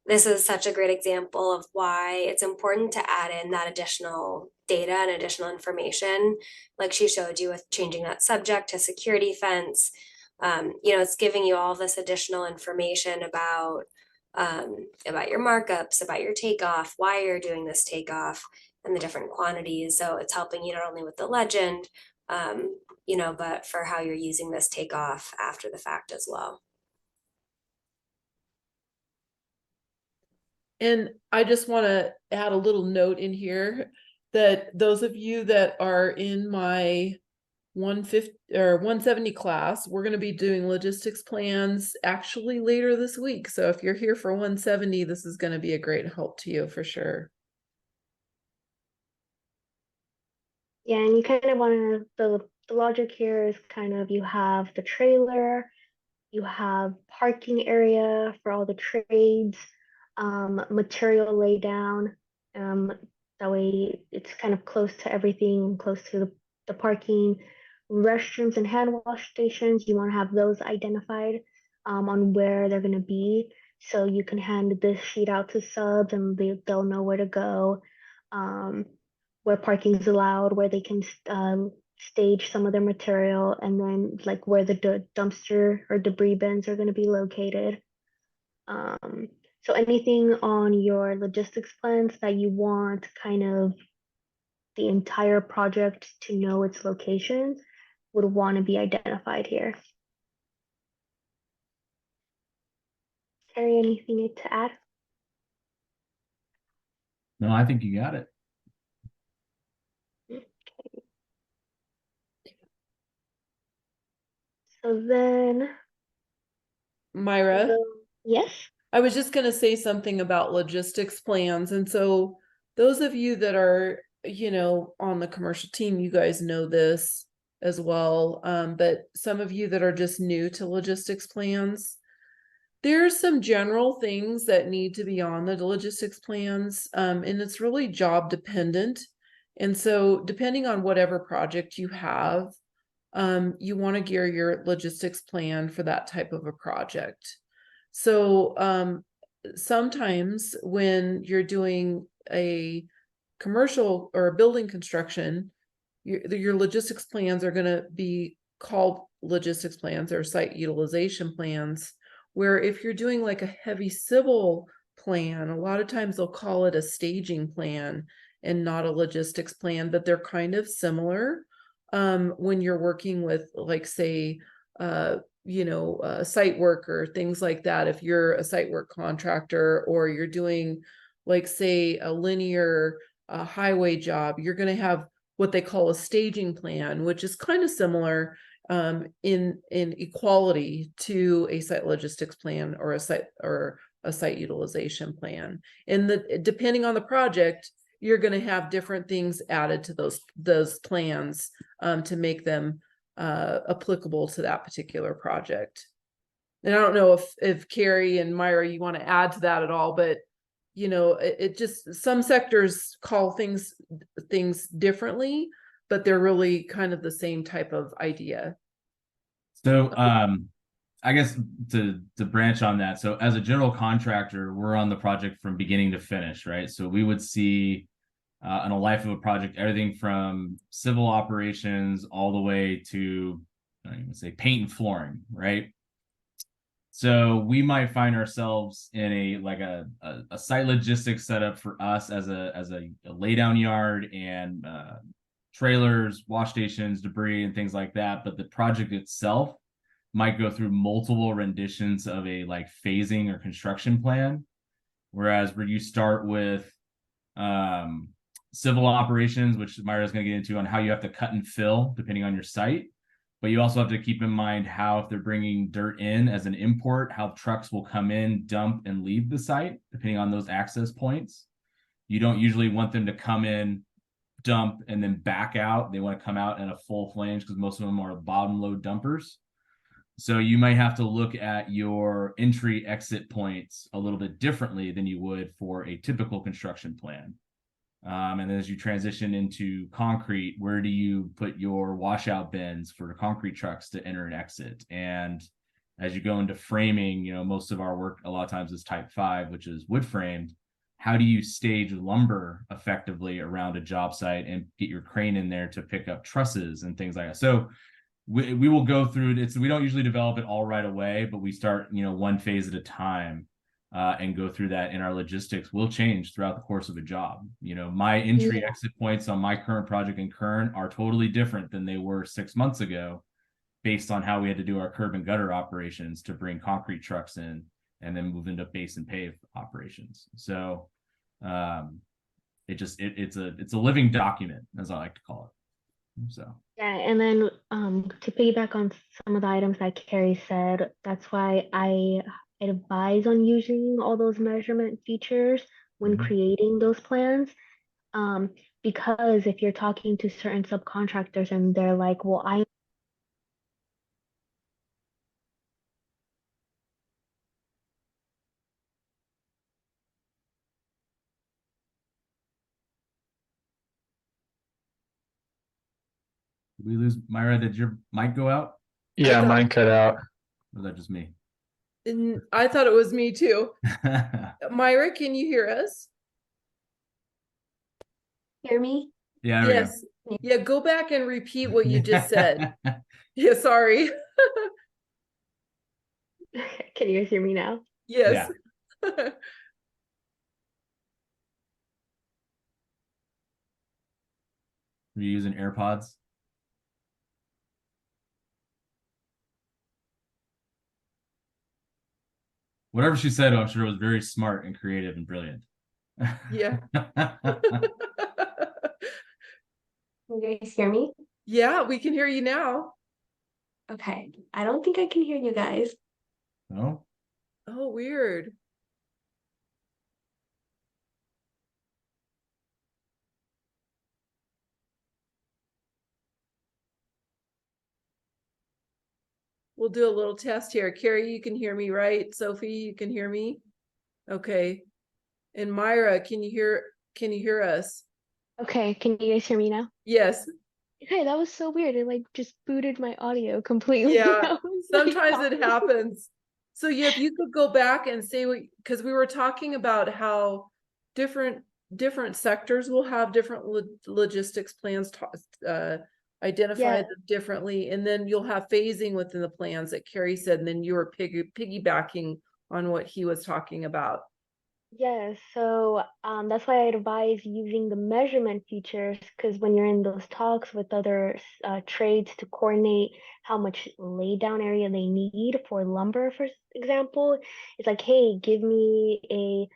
this is such a great example of why it's important to add in that additional data and additional information, like she showed you with changing that subject to security fence. It's giving you all this additional information about your markups, about your takeoff, why you're doing this takeoff, and the different quantities. So it's helping you not only with the legend, but for how you're using this takeoff after the fact as well. And I just want to add a little note in here that those of you that are in my 150 or 170 class, we're going to be doing logistics plans actually later this week. So if you're here for 170, this is going to be a great help to you for sure. Yeah, and you kind of want to, the logic here is kind of, you have the trailer, you have parking area for all the trades, material lay down. That way it's kind of close to everything, close to the parking. Restrooms and hand wash stations, you want to have those identified on where they're going to be. So you can hand this sheet out to subs and they'll know where to go, where parking is allowed, where they can stage some of their material, and then like where the dumpster or debris bins are going to be located. So anything on your logistics plans that you want kind of the entire project to know its location would want to be identified here. Cary, anything to add? No, I think you got it. Okay. So then, Mayra? Yes? I was just going to say something about logistics plans. And so those of you that are, on the commercial team, you guys know this as well. But some of you that are just new to logistics plans, there's some general things that need to be on the logistics plans. And it's really job dependent. And so depending on whatever project you have, you want to gear your logistics plan for that type of a project. So sometimes when you're doing a commercial or a building construction, your logistics plans are going to be called logistics plans or site utilization plans, where if you're doing like a heavy civil plan, a lot of times they'll call it a staging plan and not a logistics plan, but they're kind of similar when you're working with, like, say, site work or things like that. If you're a site work contractor or you're doing, like, say, a linear highway job, you're going to have what they call a staging plan, which is kind of similar in equality to a site logistics plan or a site utilization plan. And depending on the project, you're going to have different things added to those plans to make them applicable to that particular project. And I don't know if Cary and Mayra, you want to add to that at all, but it just, some sectors call things differently, but they're really kind of the same type of idea. So I guess to branch on that, so as a general contractor, we're on the project from beginning to finish, right? So we would see in a life of a project, everything from civil operations all the way to, I don't even say, paint and flooring, right? So we might find ourselves in a site logistics setup for us as a laydown yard and trailers, wash stations, debris, and things like that. But the project itself might go through multiple renditions of a phasing or construction plan. Whereas where you start with civil operations, which Mayra is going to get into on how you have to cut and fill depending on your site. But you also have to keep in mind how, if they're bringing dirt in as an import, how trucks will come in, dump, and leave the site, depending on those access points. You don't usually want them to come in, dump, and then back out. They want to come out in a full flange because most of them are bottom load dumpers. So you might have to look at your entry exit points a little bit differently than you would for a typical construction plan. And then as you transition into concrete, where do you put your washout bins for the concrete trucks to enter and exit? And as you go into framing, you know, most of our work a lot of times is type 5, which is wood framed. How do you stage lumber effectively around a job site and get your crane in there to pick up trusses and things like that? So we will go through it. We don't usually develop it all right away, but we start, you know, one phase at a time. And go through that, and our logistics will change throughout the course of a job. You know, my entry exit points on my current project in Kern are totally different than they were 6 months ago, based on how we had to do our curb and gutter operations to bring concrete trucks in and then move into base and pave operations. So it's a living document, as I like to call it. So yeah, and then to piggyback on some of the items that Cary said, that's why I advise on using all those measurement features when creating those plans. Because if you're talking to certain subcontractors and they're like, well, did we lose Mayra? Did your mic go out? Yeah, mine cut out. Or was that just me? And I thought it was me too. Mayra, can you hear us? hear me? Yeah. Yes. Yeah, go back and repeat what you just said. Yeah, sorry. Can you guys hear me now? Yes. Are you using AirPods? Whatever she said, I'm sure it was very smart and creative and brilliant. Yeah. Can you guys hear me? Yeah, we can hear you now. Okay. I don't think I can hear you guys. No? Oh, weird. We'll do a little test here. Cary, you can hear me, right? Sophie, you can hear me? Okay. And Mayra, can you hear us? Okay, can you guys hear me now? Yes. Okay, that was so weird. It like just booted my audio completely. Yeah, I was like, sometimes it happens. So yeah, if you could go back and say what, because we were talking about how different sectors will have different logistics plans identify Yeah. them differently, and then you'll have phasing within the plans that Cary said, and then you were piggybacking on what he was talking about. Yeah, so that's why I advise using the measurement features, because when you're in those talks with other trades to coordinate how much lay down area they need for lumber, for example, it's like, hey, give me a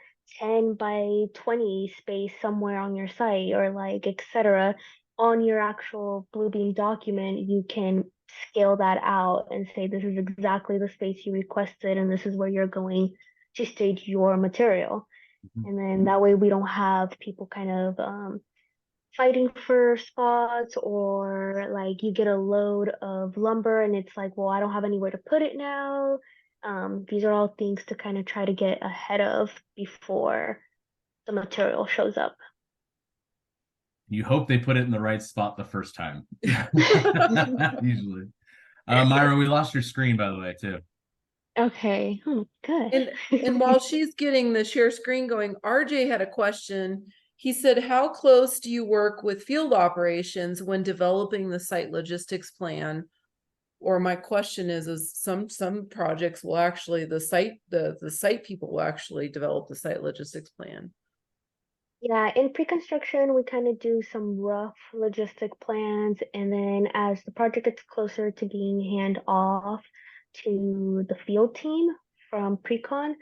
10 by 20 space somewhere on your site, or like etc. On your actual Bluebeam document, you can scale that out and say this is exactly the space you requested, and this is where you're going to stage your material. And then that way we don't have people kind of fighting for spots, or like you get a load of lumber and it's like, well, I don't have anywhere to put it now. These are all things to kind of try to get ahead of before the material shows up. You hope they put it in the right spot the first time. Usually. Mayra, we lost your screen, by the way, too. Okay, good. And while she's getting the share screen going, RJ had a question. He said, how close do you work with field operations when developing the site logistics plan? Or my question is some projects will actually, the site people will actually develop the site logistics plan. Yeah, in pre-construction, we kind of do some rough logistic plans, and then as the project gets closer to being hand off to the field team from pre-con,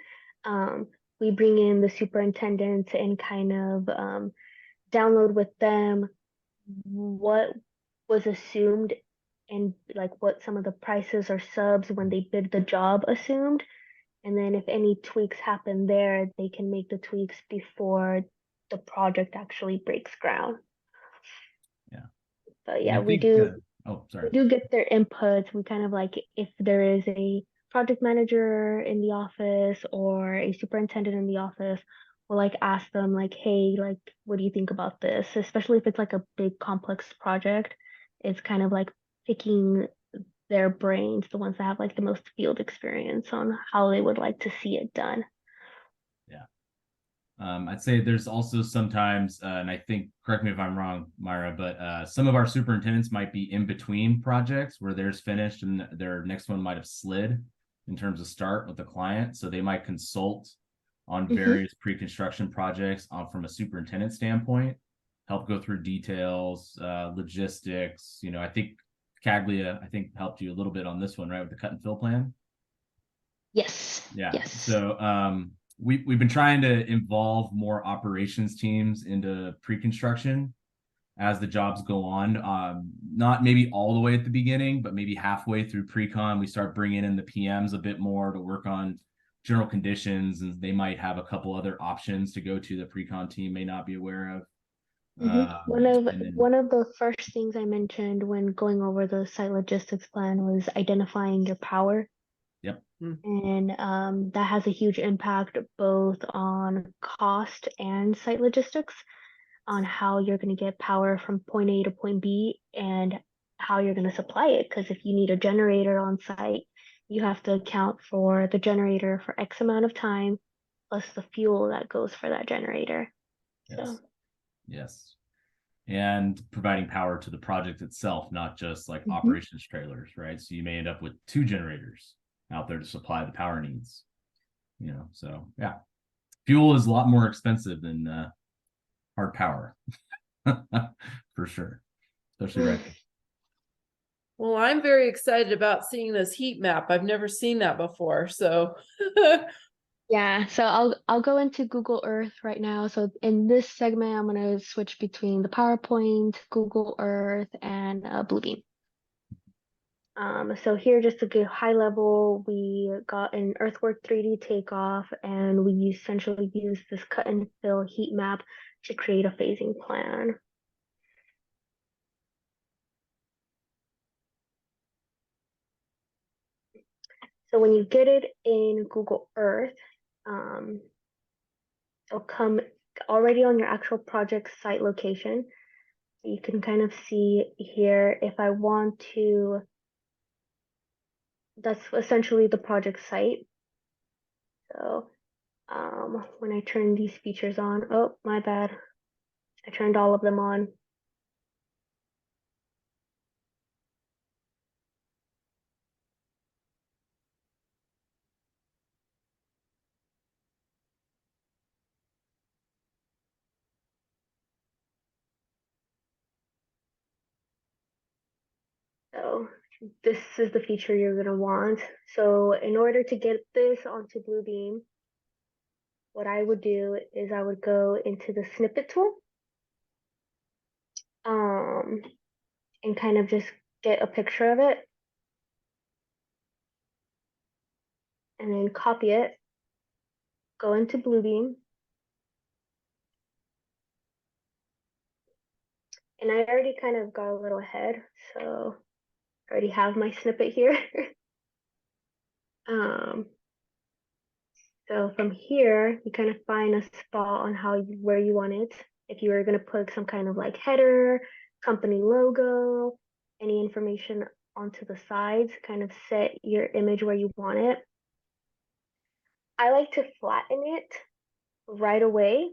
we bring in the superintendents and kind of download with them what was assumed and like what some of the prices or subs when they bid the job assumed. And then if any tweaks happen there, they can make the tweaks before the project actually breaks ground. Yeah. But yeah, we do Oh, We sorry. do get their inputs. We kind of like if there is a project manager in the office or a superintendent in the office, we'll like ask them like, hey, like, what do you think about this? Especially if it's like a big complex project, it's kind of like picking their brains, the ones that have like the most field experience on how they would like to see it done. Yeah. I'd say there's also sometimes, and I think, correct me if I'm wrong, Mayra, but some of our superintendents might be in between projects where theirs finished and their next one might have slid in terms of start with the client. So they might consult on various pre-construction projects from a superintendent standpoint, help go through details, logistics. You know, I think Caglia, helped you a little bit on this one, right, with the cut and fill plan. Yes. Yeah. Yes. So we've been trying to involve more operations teams into pre-construction as the jobs go on. Not maybe all the way at the beginning, but maybe halfway through pre-con, we start bringing in the PMs a bit more to work on general conditions, and they might have a couple other options to go to the pre-con team may not be aware of. One of the first things I mentioned when going over the site logistics plan was identifying your power. Yep. And that has a huge impact both on cost and site logistics, on how you're going to get power from point A to point B and how you're going to supply it. Because if you need a generator on site, you have to account for the generator for X amount of time plus the fuel that goes for that generator. Yes. So. Yes. And providing power to the project itself, not just like operations trailers, right? So you may end up with 2 generators out there to supply the power needs, you know. So yeah, fuel is a lot more expensive than hard power for sure, especially right now. Well, I'm very excited about seeing this heat map. I've never seen that before, so Yeah, so I'll go into Google Earth right now. So in this segment, I'm going to switch between the PowerPoint, Google Earth, and Bluebeam. So here, just to get high level, we got an Earthwork 3D takeoff, and we essentially use this cut and fill heat map to create a phasing plan. So when you get it in Google Earth, it'll come already on your actual project site location. You can kind of see here if I want to, that's essentially the project site. So when I turn these features on, oh, my bad. I turned all of them on. So this is the feature you're going to want. So in order to get this onto Bluebeam, what I would do is I would go into the snippet tool and kind of just get a picture of it and then copy it, go into Bluebeam. And I already kind of got a little ahead, so I already have my snippet here. So from here, you kind of find a spot on where you want it. If you were going to put some kind of like header, company logo, any information onto the sides, kind of set your image where you want it. I like to flatten it right away,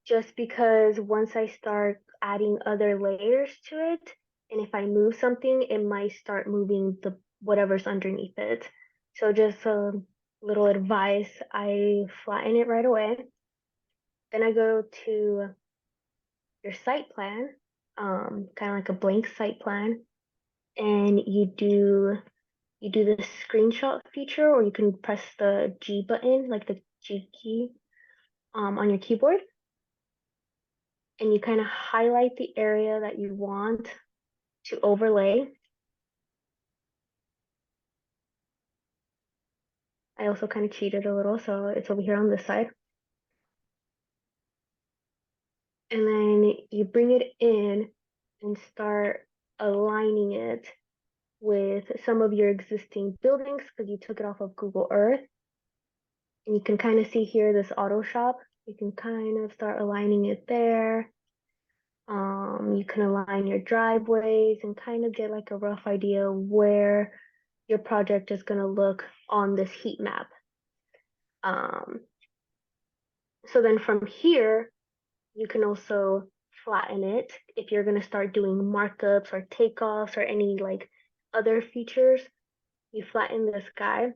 just because once I start adding other layers to it, and if I move something, it might start moving the whatever's underneath it. So just a little advice, I flatten it right away. Then I go to your site plan, kind of like a blank site plan, and you do the screenshot feature, or you can press the G button, like the G key, on your keyboard. And you kind of highlight the area that you want to overlay. I also kind of cheated a little, so it's over here on this side. And then you bring it in and start aligning it with some of your existing buildings because you took it off of Google Earth. And you can kind of see here this auto shop. You can kind of start aligning it there. You can align your driveways and kind of get like a rough idea where your project is going to look on this heat map. So then from here, you can also flatten it if you're going to start doing markups or takeoffs or any like other features. You flatten this guy.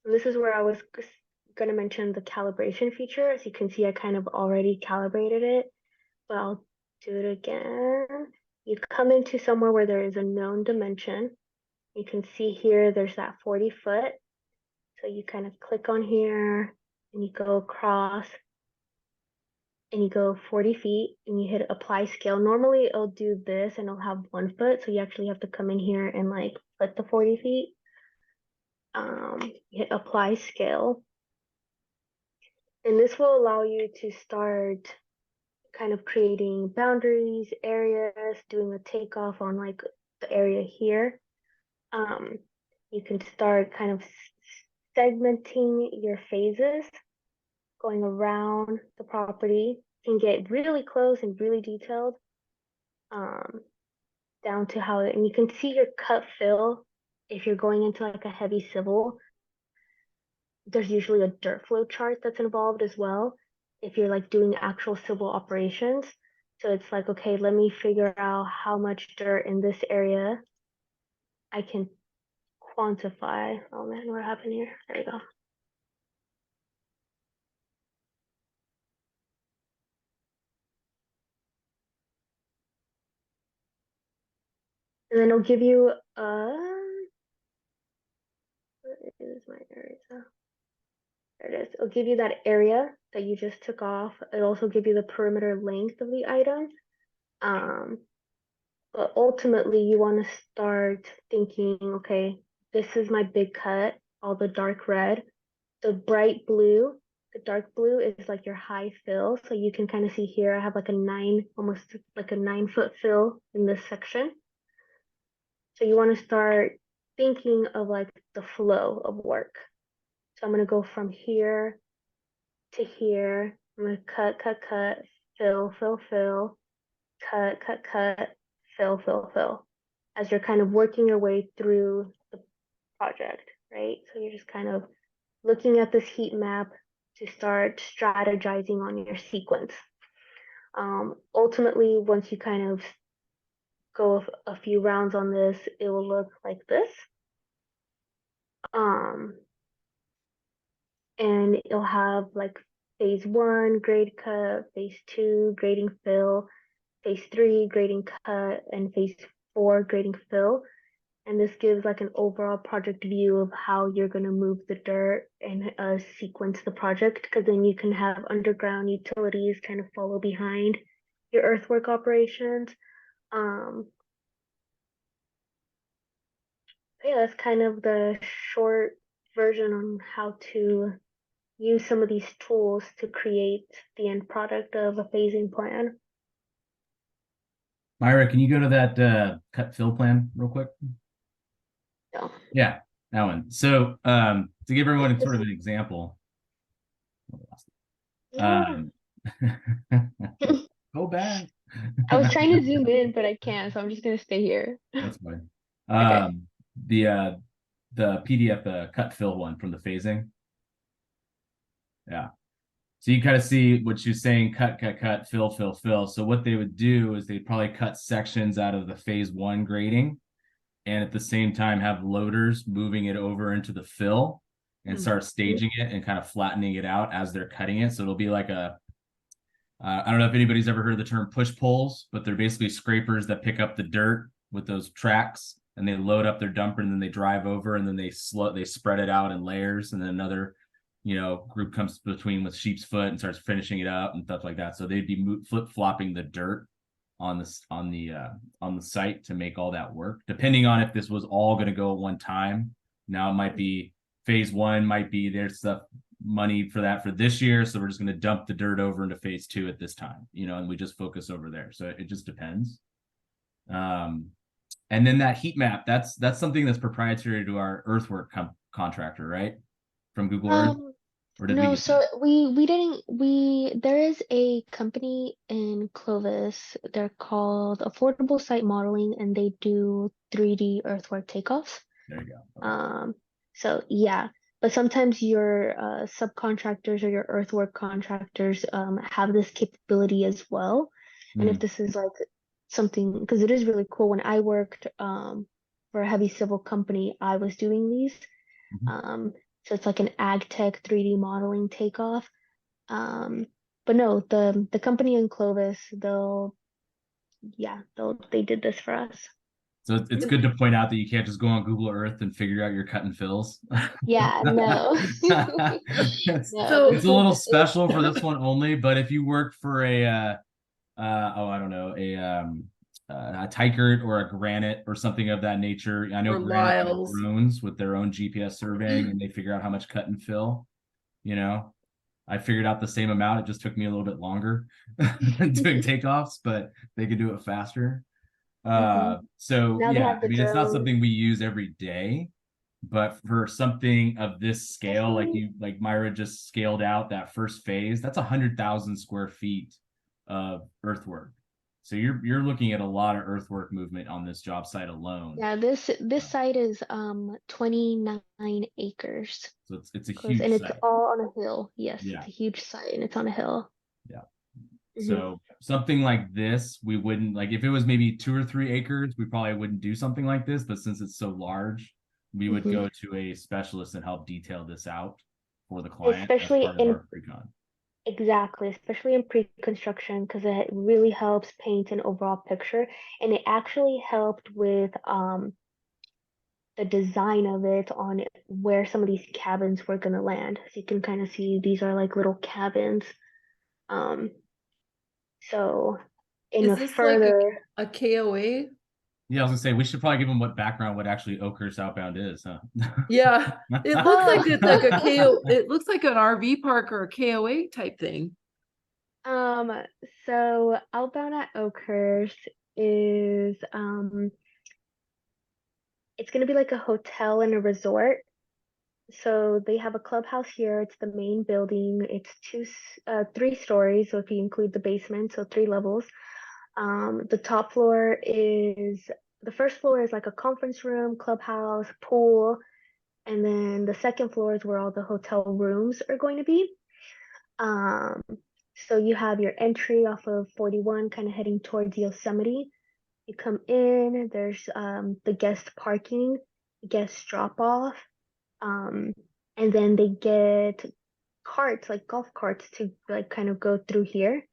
And this is where I was going to mention the calibration feature. As you can see, I kind of already calibrated it, but I'll do it again. You come into somewhere where there is a known dimension. You can see here there's that 40 foot. So you kind of click on here and you go across and you go 40 feet and you hit apply scale. Normally it'll do this and it'll have 1 foot. So you actually have to come in here and like put the 40 feet. Hit apply scale. And this will allow you to start kind of creating boundaries, areas, doing a takeoff on like the area here. You can start kind of segmenting your phases, going around the property and get really close and really detailed, down to how, and you can see your cut fill. If you're going into like a heavy civil, there's usually a dirt flow chart that's involved as well. If you're like doing actual civil operations. So it's like, okay, let me figure out how much dirt in this area I can quantify. Oh man, what happened here? There we go. And then it'll give you where is my area? There it is. It'll give you that area that you just took off. It'll also give you the perimeter length of the item. But ultimately you want to start thinking, okay, this is my big cut, all the dark red. The bright blue, the dark blue is like your high fill. So you can kind of see here, I have like almost like a 9 foot fill in this section. So you want to start thinking of like the flow of work. So I'm going to go from here to here. I'm going to cut, fill, cut, fill, as you're kind of working your way through the project, right? So you're just kind of looking at this heat map to start strategizing on your sequence. Ultimately, once you kind of go a few rounds on this, it will look like this. And it'll have like phase 1 grade cut, phase 2 grading fill, phase 3 grading cut, and phase 4 grading fill. And this gives like an overall project view of how you're going to move the dirt and sequence the project, because then you can have underground utilities kind of follow behind your earthwork operations. Yeah, that's kind of the short version on how to use some of these tools to create the end product of a phasing plan. Mayra, can you go to that cut fill plan real quick? So, Yeah, that one. So to give everyone sort of an example. yeah. Go back. I was trying to zoom in, but I can't, so I'm just gonna stay here. That's fine. Okay. The PDF cut fill one from the phasing. Yeah. So you kind of see what she's saying, cut, fill. So what they would do is they'd probably cut sections out of the phase 1 grading and at the same time have loaders moving it over into the fill and start staging it and kind of flattening it out as they're cutting it. So it'll be like a, I don't know if anybody's ever heard the term push poles, but they're basically scrapers that pick up the dirt with those tracks and they load up their dumper and then they drive over and then they spread it out in layers, and then another group comes between with sheep's foot and starts finishing it up and stuff like that. So they'd be flip-flopping the dirt on the site to make all that work, depending on if this was all going to go at one time. Now it might be phase 1 might be there's stuff money for that for this year, so we're just going to dump the dirt over into phase 2 at this time, and we just focus over there. So it just depends. And then that heat map, that's something that's proprietary to our Earthwork contractor, right? From Google Earth, or did we No, get so that? we didn't there is a company in Clovis. They're called Affordable Site Modeling, and they do 3D earthwork takeoffs. There you go. Okay. So yeah, but sometimes your subcontractors or your earthwork contractors have this capability as well. And if this is like something, because it is really cool. When I worked for a heavy civil company, I was doing these. So it's like an ag tech 3D modeling takeoff. But no, the company in Clovis, they did this for us. So it's good to point out that you can't just go on Google Earth and figure out your cut and fills. Yeah, no. it's, No, it's a little special for this one only, but if you work for a I don't know, a Tykert or a Granite or something of that nature. I know Or Granite has Lyles. drones with their own GPS surveying, and they figure out how much cut and fill. You know, I figured out the same amount. It just took me a little bit longer doing takeoffs, but they could do it faster. So Now they yeah, have I the mean, it's not drone. something we use every day, but for something of this scale, like Mayra just scaled out that first phase, that's 100,000 square feet of earthwork. So you're looking at a lot of earthwork movement on this job site alone. Yeah, this site is 29 acres. So it's a Close, huge and it's site. all on a hill. Yes, Yeah. it's a huge site and it's on a hill. Yeah. So something like this, we wouldn't like if it was maybe 2 or 3 acres, we probably wouldn't do something like this. But since it's so large, we would go to a specialist and help detail this out for the client as Especially part of in our pre-con. Exactly, especially in pre-construction, because it really helps paint an overall picture, and it actually helped with the design of it on where some of these cabins were gonna land. So you can kind of see these are like little cabins. So in Is a this further like a KOA? Yeah, I was gonna say we should probably give them what background what actually Oakhurst Outbound is, huh? Yeah, it looks like it's like a KO. It looks like an RV park or a KOA type thing. So Outbound at Oakhurst is it's gonna be like a hotel and a resort. So they have a clubhouse here. It's the main building. It's 3 stories. So if you include the basement, so 3 levels. The top floor is the first floor is like a conference room, clubhouse, pool, and then the second floor is where all the hotel rooms are going to be. So you have your entry off of 41, kind of heading towards Yosemite. You come in. There's the guest parking, guest drop off. And then they get carts, like golf carts, to like kind of go through here.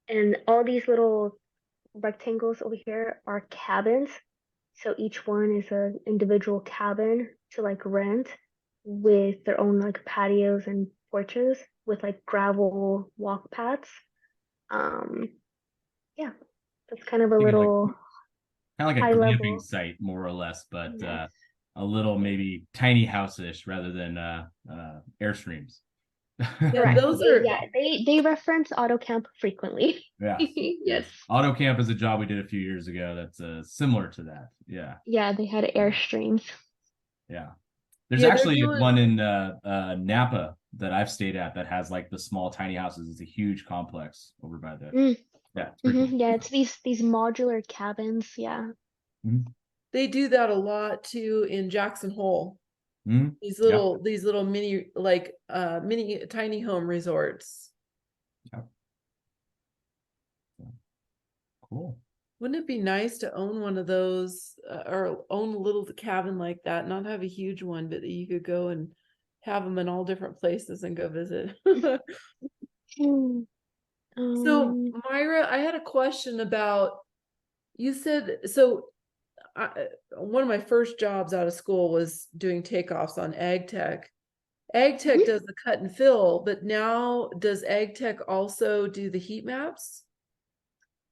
And all these little rectangles over here are cabins. So each one is an individual cabin to like rent with their own like patios and porches with like gravel walk paths. Yeah, that's kind of a little kind of like high a level. glamping site, more or less, but Yes. a little maybe tiny house-ish rather than Airstreams. Yeah, those are. Yeah, they reference AutoCamp frequently. Yeah. Yes. AutoCamp is a job we did a few years ago that's similar to that. Yeah. Yeah, they had Airstreams. Yeah. There's Yeah, actually one in Napa that I've stayed at that has like the small tiny houses. It's a huge complex over by the yeah. It's pretty cool. Yeah, it's these modular cabins. Yeah. They do that a lot too in Jackson Hole. These little mini mini tiny home resorts. Cool. Wouldn't it be nice to own one of those or own a little cabin like that, not have a huge one, but that you could go and have them in all different places and go visit. So Mayra, I had a question about, you said, so one of my first jobs out of school was doing takeoffs on ag tech. Ag tech does the cut and fill, but now does ag tech also do the heat maps?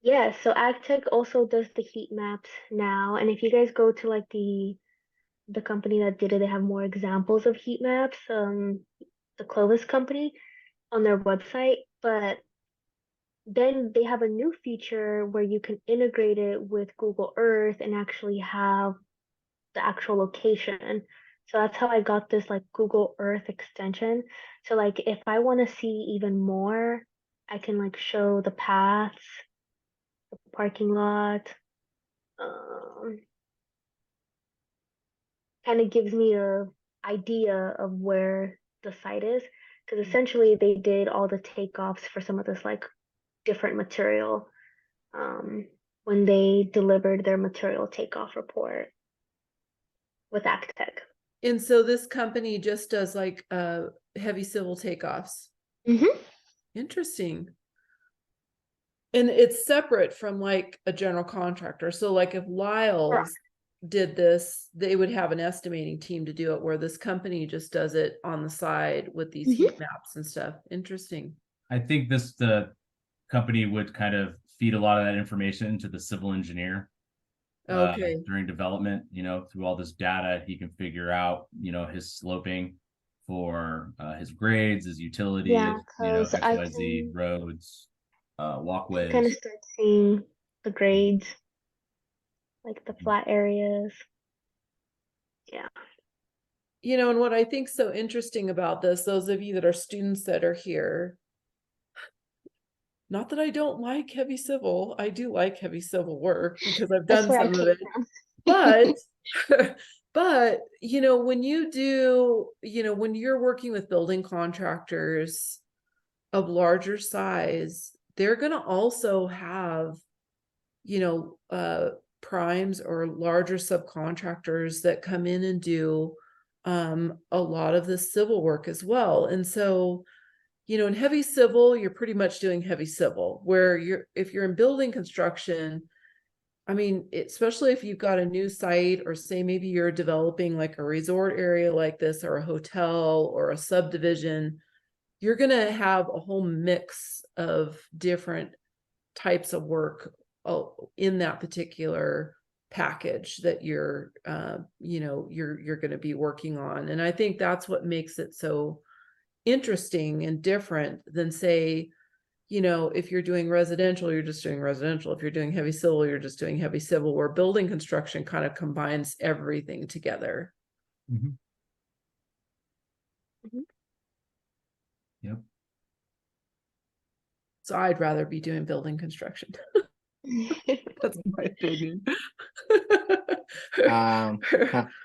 Yeah, so AgTech also does the heat maps now. And if you guys go to like the company that did it, they have more examples of heat maps, the Clovis company on their website. But then they have a new feature where you can integrate it with Google Earth and actually have the actual location. So that's how I got this like Google Earth extension. So like if I want to see even more, I can like show the paths, the parking lot. Kind of gives me a idea of where the site is, because essentially they did all the takeoffs for some of this like different material when they delivered their material takeoff report with AgTech. And so this company just does like heavy civil takeoffs. Mm-hmm. Interesting. And it's separate from like a general contractor. So like if Lyle's did this, they would have an estimating team to do it, where this company just does it on the side with these heat maps and stuff. Interesting. I think the company would kind of feed a lot of that information into the civil engineer. Okay. During development, through all this data, he can figure out, his sloping for his grades, his utilities, XYZ roads, walkways. Kind of start seeing the grades, like the flat areas. Yeah. And what I think so interesting about this, those of you that are students that are here, not that I don't like heavy civil, I do like heavy civil work because I've done some of it. But when you do, when you're working with building contractors of larger size, they're going to also have, primes or larger subcontractors that come in and do a lot of the civil work as well. And so, in heavy civil, you're pretty much doing heavy civil, where if you're in building construction, I mean, especially if you've got a new site, or say maybe you're developing like a resort area like this, or a hotel or a subdivision, you're going to have a whole mix of different types of work in that particular package that you're going to be working on. And I think that's what makes it so interesting and different than, say, if you're doing residential, you're just doing residential. If you're doing heavy civil, you're just doing heavy civil, where building construction kind of combines everything together. Mm-hmm. Yep. So I'd rather be doing building construction. That's my opinion.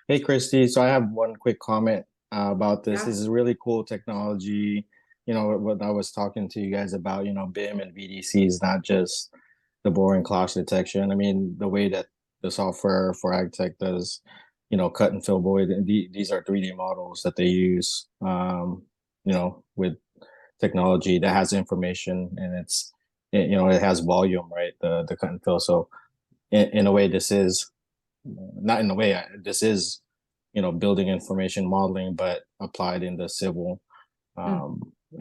Hey, Christy. So I have one quick comment about this. Yeah. This is really cool technology. What I was talking to you guys about, BIM and VDC is not just the boring clash detection. I mean, the way that the software for AgTech does, cut and fill void, these are 3D models that they use, with technology that has information, and it has volume, right? The cut and fill. So in a way, this is not in a way, this is, building information modeling, but applied in the civil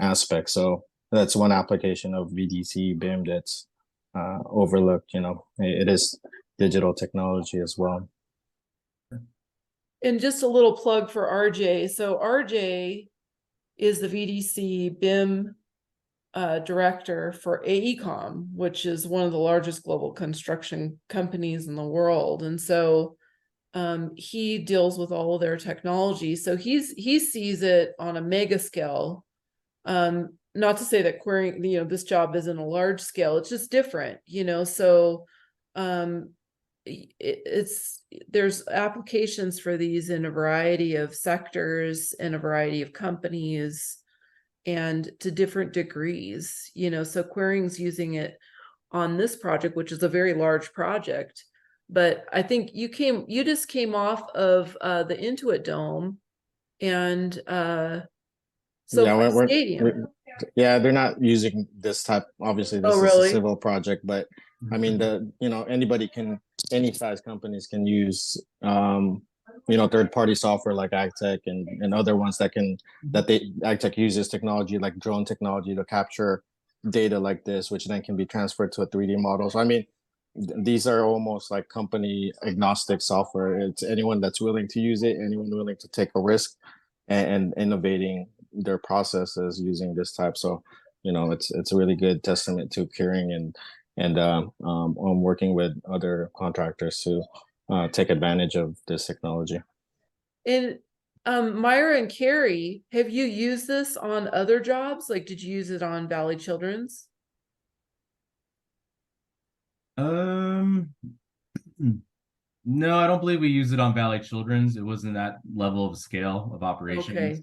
aspect. So that's one application of VDC BIM that's overlooked. It is digital technology as well. And just a little plug for RJ. So RJ is the VDC BIM director for AECOM, which is one of the largest global construction companies in the world. And so he deals with all of their technology. So he sees it on a mega scale. Not to say that querying, this job isn't a large scale, it's just different, so there's applications for these in a variety of sectors and a variety of companies and to different degrees, so querying's using it on this project, which is a very large project. But I think you just came off of the Intuit Dome and Stadium. They're not using this type. Obviously, this is a civil project, but I mean, any size companies can use, third-party software like AgTech and other ones AgTech uses technology like drone technology to capture data like this, which then can be transferred to a 3D model. So I mean, these are almost like company agnostic software. It's anyone that's willing to use it, anyone willing to take a risk and innovating their processes using this type. So, it's a really good testament to curing and on working with other contractors to take advantage of this technology. And Mayra and Cary, have you used this on other jobs? Like, did you use it on Valley Children's? No, I don't believe we used it on Valley Children's. It wasn't that level of scale of operations. Okay.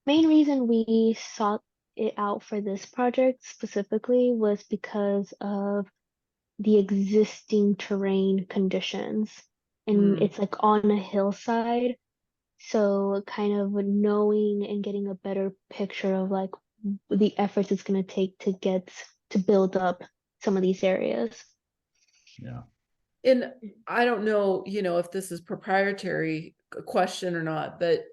Main reason we sought it out for this project specifically was because of the existing terrain conditions. And it's like on a hillside. So kind of knowing and getting a better picture of like the efforts it's going to take to build up some of these areas. Yeah. And I don't know, if this is proprietary question or not, but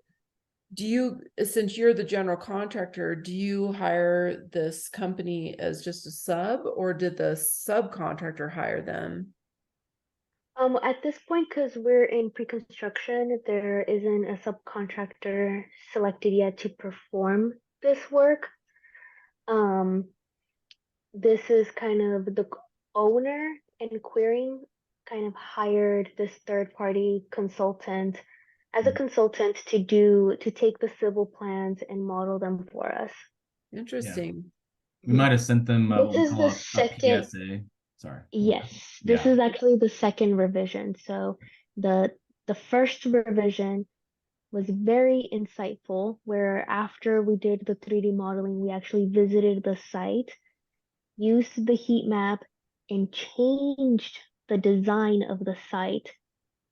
since you're the general contractor, do you hire this company as just a sub, or did the subcontractor hire them? At this point, because we're in pre-construction, there isn't a subcontractor selected yet to perform this work. This is kind of the owner and Quiring kind of hired this third-party consultant as a consultant to take the civil plans and model them for us. Interesting. We might have sent them This what we is call the a second. PSA. Sorry. Yes, this Yeah. is actually the second revision. So the first revision was very insightful, where after we did the 3D modeling, we actually visited the site, used the heat map, and changed the design of the site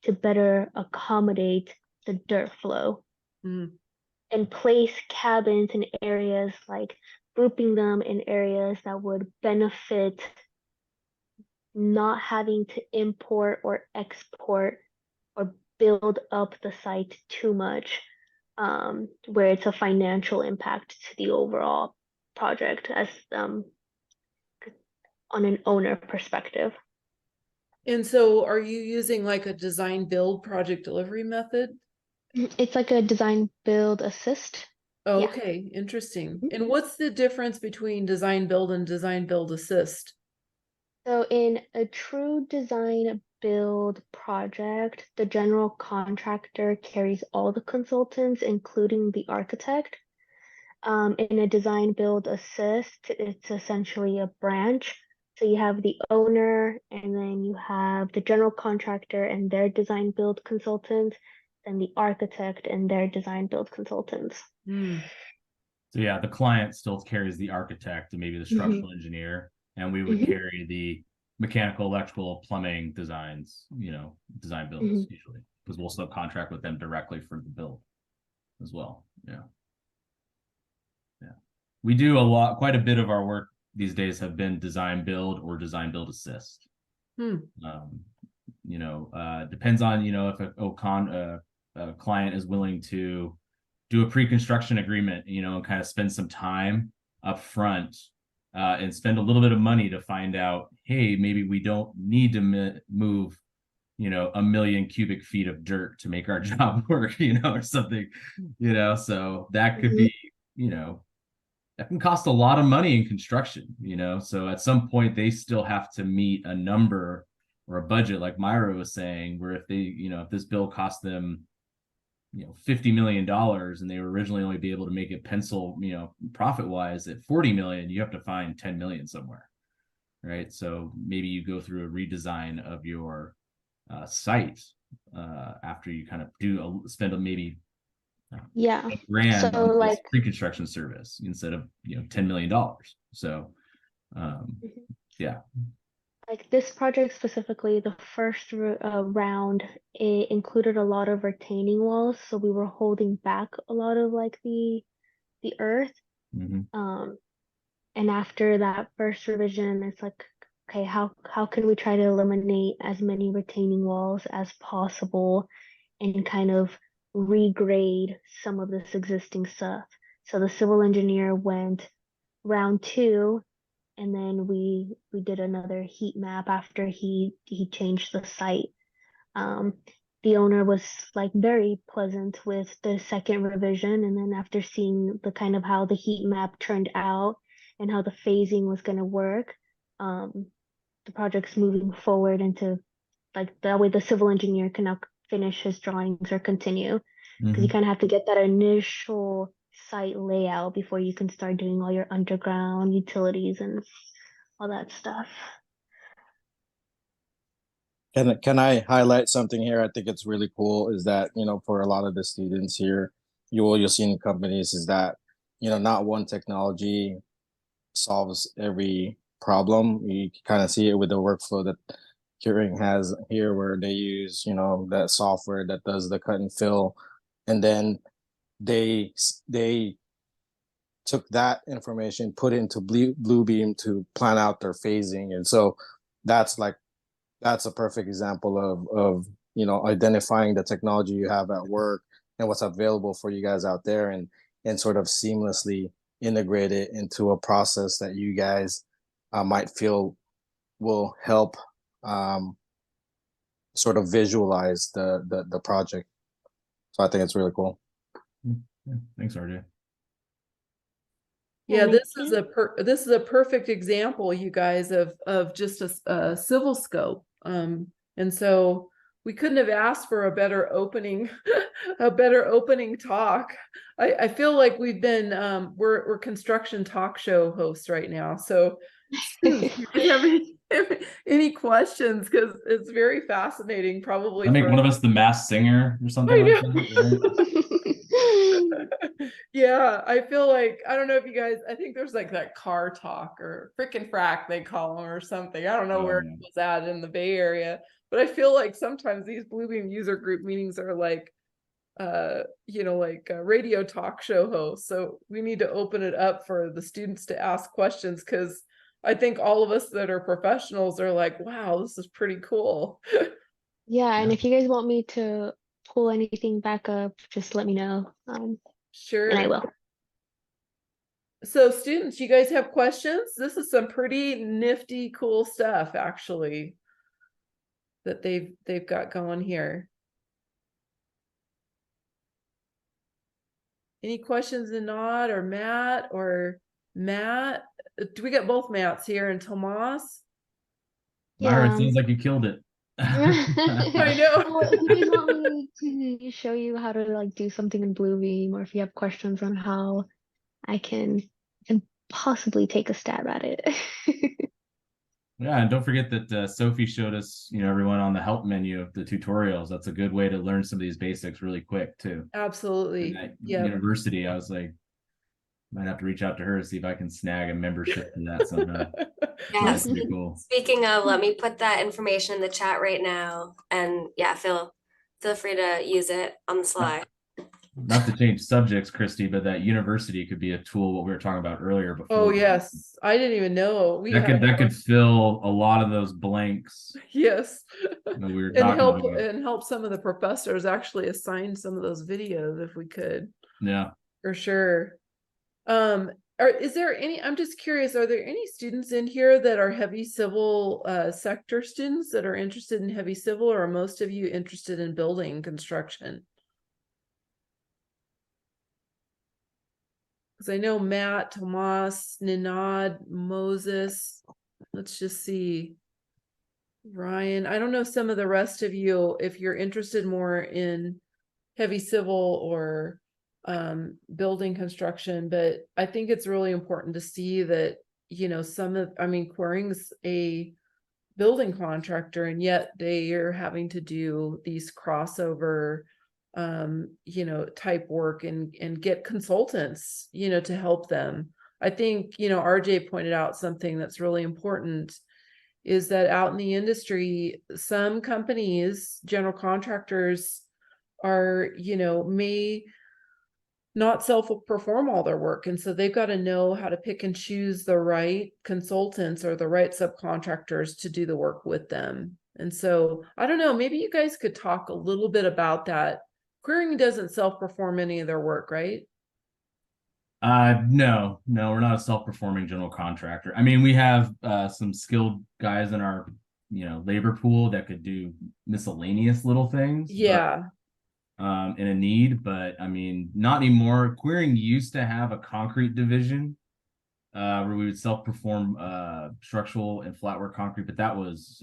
to better accommodate the dirt flow. And place cabins in areas, like grouping them in areas that would benefit not having to import or export or build up the site too much, where it's a financial impact to the overall project as on an owner perspective. And so are you using like a design build project delivery method? It's like a design build assist. Oh, Yeah. okay, interesting. And what's the difference between design build and design build assist? So in a true design build project, the general contractor carries all the consultants, including the architect. In a design build assist, it's essentially a branch. So you have the owner, and then you have the general contractor and their design build consultants, and the architect and their design build consultants. So yeah, the client still carries the architect and maybe the structural engineer, and we would carry the mechanical, electrical, plumbing designs, design builds usually, because we'll subcontract with them directly for the build as well. Yeah. We do quite a bit of our work these days have been design build or design build assist. Depends on, if a client is willing to do a pre-construction agreement, and kind of spend some time up front and spend a little bit of money to find out, hey, maybe we don't need to move, 1 million cubic feet of dirt to make our job work, or something, so that could be, that can cost a lot of money in construction, so at some point they still have to meet a number or a budget, like Mayra was saying, where if they, if this bill cost them, $50 million and they were originally only be able to make it pencil, profit wise at 40 million, you have to find 10 million somewhere. Right. So maybe you go through a redesign of your site after you kind of spend maybe $1,000 So on like pre-construction service instead of $10 million. So yeah. Like this project specifically, the first round, it included a lot of retaining walls, so we were holding back a lot of like the earth. And after that first revision, it's like, okay, how can we try to eliminate as many retaining walls as possible and kind of regrade some of this existing stuff. So the civil engineer went round 2, and then we did another heat map after he changed the site. the owner was like very pleasant with the second revision. And then after seeing the kind of how the heat map turned out and how the phasing was going to work, the project's moving forward into like that way the civil engineer can now finish his drawings or continue. Because you kind of have to get that initial site layout before you can start doing all your underground utilities and all that stuff. Can I highlight something here? I think it's really cool is that, for a lot of the students here, you'll see in companies is that, not one technology solves every problem. You kind of see it with the workflow that Curing has here, where they use, that software that does the cut and fill, and then they took that information, put it into Bluebeam to plan out their phasing, and so that's a perfect example of identifying the technology you have at work and what's available for you guys out there, and sort of seamlessly integrate it into a process that you guys might feel will help sort of visualize the project. So I think it's really cool. Yeah, thanks, RJ. Yeah, this is a perfect example, you guys, of just a civil scope. And so we couldn't have asked for a better opening, a better opening talk. I feel like we've been we're construction talk show hosts right now. So do you guys have any questions? Because it's very fascinating, probably. I make one of us the masked singer or something like that. Yeah, I feel like, I don't know if you guys, I think there's like that car talk or frickin' frack they call them or something. I don't know where it was at in the Bay Area, but I feel like sometimes these Bluebeam user group meetings are like, like a radio talk show host. So we need to open it up for the students to ask questions, because I think all of us that are professionals are like, wow, this is pretty cool. Yeah, and if you guys want me to pull anything back up, just let me know. Sure. And I will. So students, you guys have questions? This is some pretty nifty, cool stuff, actually, that they've got going here. Any questions in Nod or Matt or Matt? Do we get both Matts here and Tomas? Mayra, it seems like you killed it. I know. Well, if you guys want me to show you how to like do something in Bluebeam, or if you have questions on how I can possibly take a stab at it. Yeah, and don't forget that Sophie showed us, everyone on the help menu of the tutorials. That's a good way to learn some of these basics really quick too. Absolutely. Yeah. University, I was like, might have to reach out to her to see if I can snag a membership to that somehow. Yeah. That's pretty cool. Speaking of, let me put that information in the chat right now, and yeah, feel free to use it on the sly. Not to change subjects, Christy, but that university could be a tool, what we were talking about earlier before. Oh yes, I didn't even know that could fill a lot of those blanks. Yes. That we were and help some of the professors actually assign some of those videos if we could. Yeah, for sure. Is there any, I'm just curious, are there any students in here that are heavy civil sector students that are interested in heavy civil, or are most of you interested in building construction? Because I know Matt, Tomas, Ninad, Moses, let's just see. Ryan, I don't know some of the rest of you, if you're interested more in heavy civil or building construction, but I think it's really important to see that, Quiring's a building contractor, and yet they are having to do these crossover type work and get consultants, to help them. I think, RJ pointed out something that's really important, is that out in the industry, some companies, general contractors are, may not self-perform all their work. And so they've got to know how to pick and choose the right consultants or the right subcontractors to do the work with them. And so, I don't know, maybe you guys could talk a little bit about that. Quiring doesn't self-perform any of their work, right? No, we're not a self-performing general contractor. I mean, we have some skilled guys in our labor pool that could do miscellaneous little things. Yeah. In a need, but I mean, not anymore. Quiring used to have a concrete division where we would self-perform structural and flat work concrete, but that was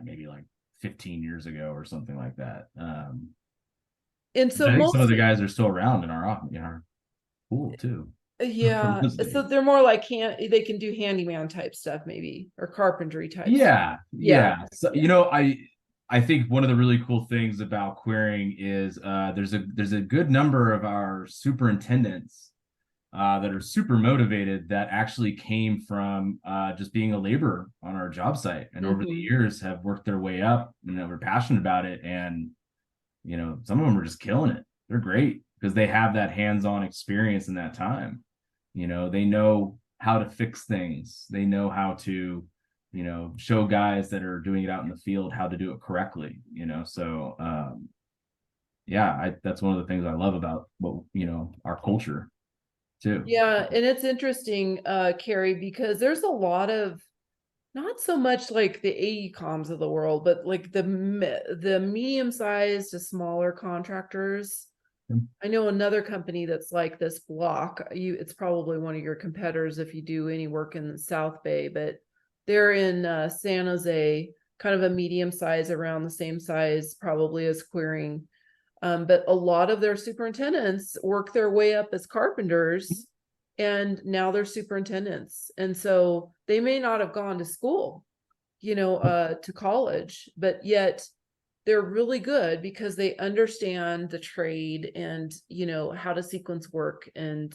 maybe like 15 years ago or something like that. And so I think most some of the guys are still around in our pool too. Yeah, so they're more like they can do handyman type stuff maybe, or carpentry type stuff. Yeah. So I think one of the really cool things about Quiring is there's a good number of our superintendents that are super motivated that actually came from just being a laborer on our job site, and over the years have worked their way up. We're passionate about it, and some of them are just killing it. They're great because they have that hands-on experience in that time. They know how to fix things. They know how to, show guys that are doing it out in the field how to do it correctly. So that's one of the things I love about our culture too. Yeah, and it's interesting, Cary, because there's a lot of, not so much like the AECOMs of the world, but like the medium-sized to smaller contractors. I know another company that's like this Block. It's probably one of your competitors if you do any work in the South Bay, but they're in San Jose, kind of a medium size, around the same size probably as Quiring. But a lot of their superintendents work their way up as carpenters, and now they're superintendents. And so they may not have gone to school, to college, but yet they're really good because they understand the trade and, how to sequence work and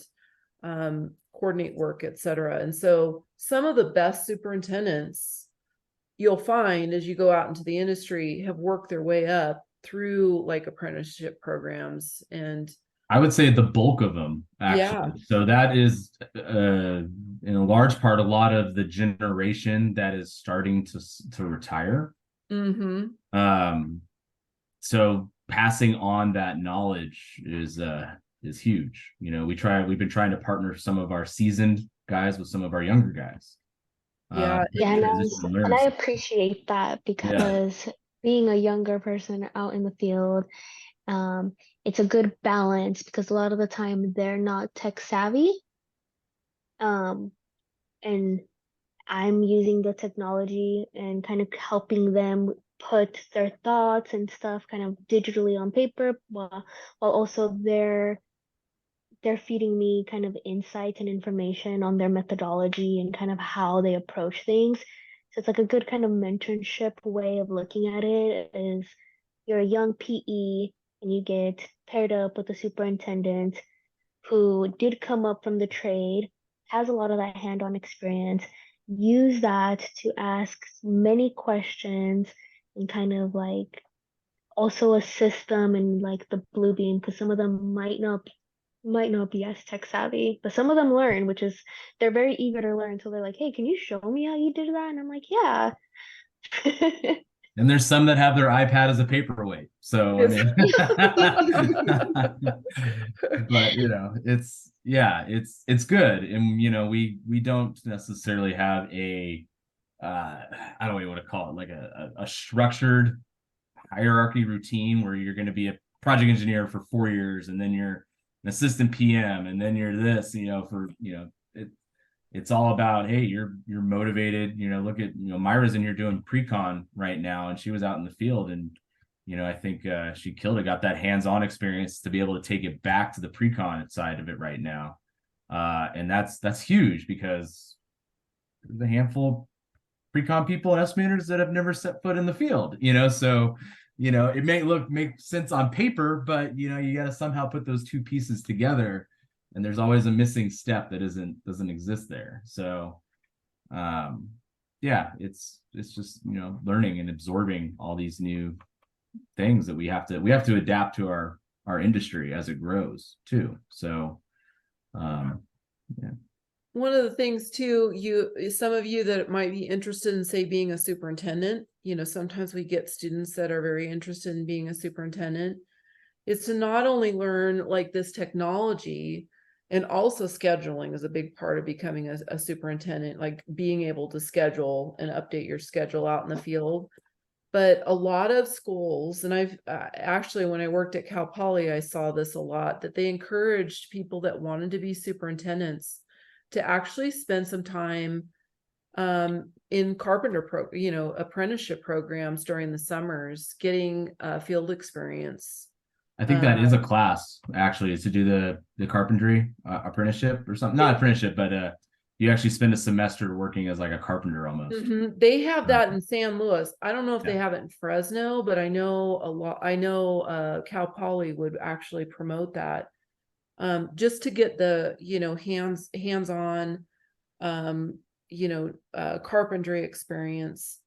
coordinate work, etc. And so some of the best superintendents you'll find as you go out into the industry have worked their way up through like apprenticeship programs. And I would say the bulk of them, actually. Yeah. So that is in a large part a lot of the generation that is starting to retire. So passing on that knowledge is huge. We've been trying to partner some of our seasoned guys with some of our younger guys. And I appreciate that because being a younger person out in the field, it's a good balance because a lot of the time they're not tech savvy. And I'm using the technology and kind of helping them put their thoughts and stuff kind of digitally on paper while also they're feeding me kind of insights and information on their methodology and kind of how they approach things. So it's like a good kind of mentorship way of looking at it. Is you're a young PE and you get paired up with a superintendent who did come up from the trade, has a lot of that hand-on experience. Use that to ask many questions and kind of like also assist them in like the Bluebeam, because some of them might not be as tech savvy, but some of them learn, which is they're very eager to learn. So they're like, hey, can you show me how you did that? And I'm like, yeah. And there's some that have their iPad as a paperweight. So I mean, but it's good. And we don't necessarily have a I don't know what you want to call it, like a structured hierarchy routine where you're going to be a project engineer for 4 years and then you're an assistant PM and then you're this, it's all about, hey, you're motivated, look at, Mayra's in here doing pre-con right now, and she was out in the field, and I think she killed it, got that hands-on experience to be able to take it back to the pre-con side of it right now. And that's huge because there's a handful of pre-con people and estimators that have never set foot in the field, so it may make sense on paper, but you got to somehow put those two pieces together, and there's always a missing step that doesn't exist there. So it's just learning and absorbing all these new things that we have to adapt to our industry as it grows too. So one of the things too, some of you that might be interested in, say, being a superintendent, sometimes we get students that are very interested in being a superintendent, is to not only learn like this technology, And also scheduling is a big part of becoming a superintendent, like being able to schedule and update your schedule out in the field. But a lot of schools, and I've actually, when I worked at Cal Poly, I saw this a lot, that they encouraged people that wanted to be superintendents to actually spend some time in carpenter apprenticeship programs during the summers, getting field experience. I think that is a class actually, is to do the carpentry apprenticeship or something. Not apprenticeship, but you actually spend a semester working as like a carpenter almost. They have that in San Luis. I don't know if they Yeah. have it in Fresno, but I know a lot. I know Cal Poly would actually promote that, just to get the hands-on carpentry experience.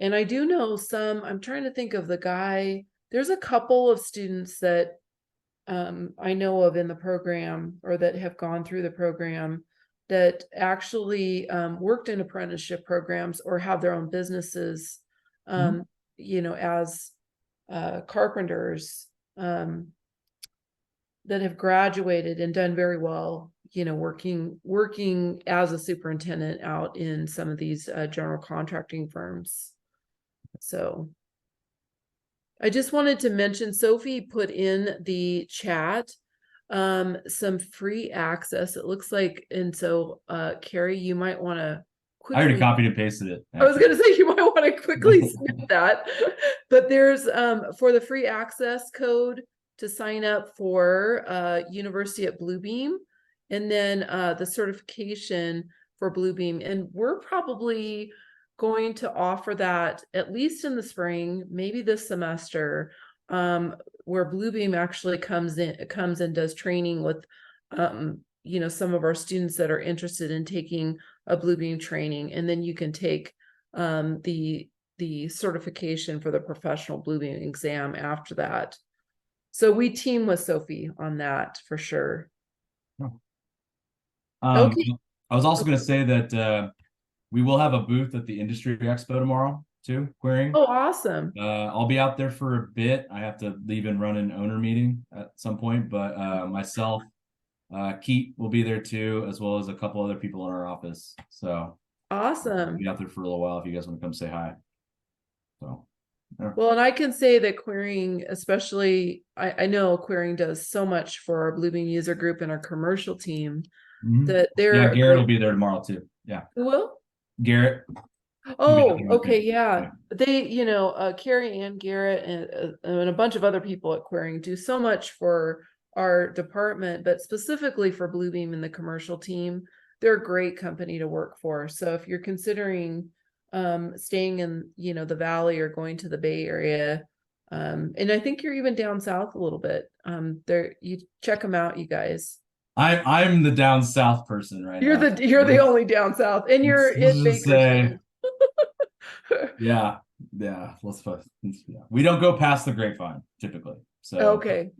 And I do know some. I'm trying to think of the guy. There's a couple of students that I know of in the program, or that have gone through the program, that actually worked in apprenticeship programs or have their own businesses, as carpenters, that have graduated and done very well, working as a superintendent out in some of these general contracting firms. So I just wanted to mention, Sophie put in the chat some free access, it looks like. And so Cary, you might want to I already quickly, copied and pasted it. I was going to say, you might want to quickly snip that. But there's for the free access code to sign up for University at Bluebeam, and then the certification for Bluebeam. And we're probably going to offer that at least in the spring, maybe this semester, where Bluebeam actually comes and does training with some of our students that are interested in taking a Bluebeam training, and then you can take the certification for the professional Bluebeam exam after that. So we team with Sophie on that for sure. Okay. I was also going to say that we will have a booth at the Industry Expo tomorrow too, Quiring. Oh, awesome. I'll be out there for a bit. I have to leave and run an owner meeting at some point, but myself, Keith will be there too, as well as a couple other people in our office. So awesome. I'll be out there for a little while if you guys want to come say hi. So yeah. Well, and I can say that Quiring, especially, I know Quiring does so much for our Bluebeam user group and our commercial team, that they're Garrett will be there tomorrow too. Yeah. Who will? Garrett. Oh, okay, yeah. They, Cary and Garrett and a bunch of other people at Quiring do so much for our department, but specifically for Bluebeam and the commercial team. They're a great company to work for. So if you're considering staying in the Valley or going to the Bay Area, and I think you're even down south a little bit, you check them out, you guys. I'm the down south person right now. You're the only down south, and you're in Bakersfield. Yeah. We don't go past the Grapevine typically. So okay.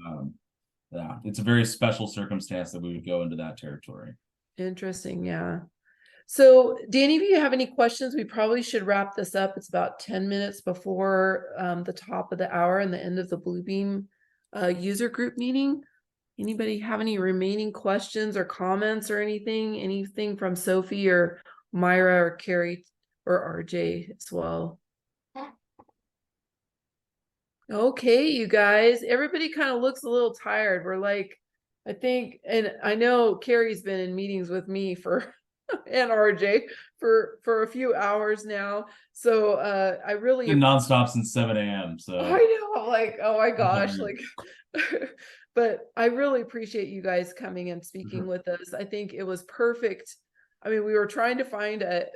Yeah, it's a very special circumstance that we would go into that territory. Interesting. Yeah. So Danny, if you have any questions, we probably should wrap this up. It's about 10 minutes before the top of the hour and the end of the Bluebeam user group meeting. Anybody have any remaining questions or comments or anything from Sophie or Mayra or Cary or RJ as well? Okay, you guys, everybody kind of looks a little tired. We're like, I think, and I know Cary's been in meetings with me and RJ for a few hours now. So I really been nonstop since 7 a.m. So I know, like, oh my gosh, like but I really appreciate you guys coming and speaking with us. I think it was perfect. I mean, we were trying to find a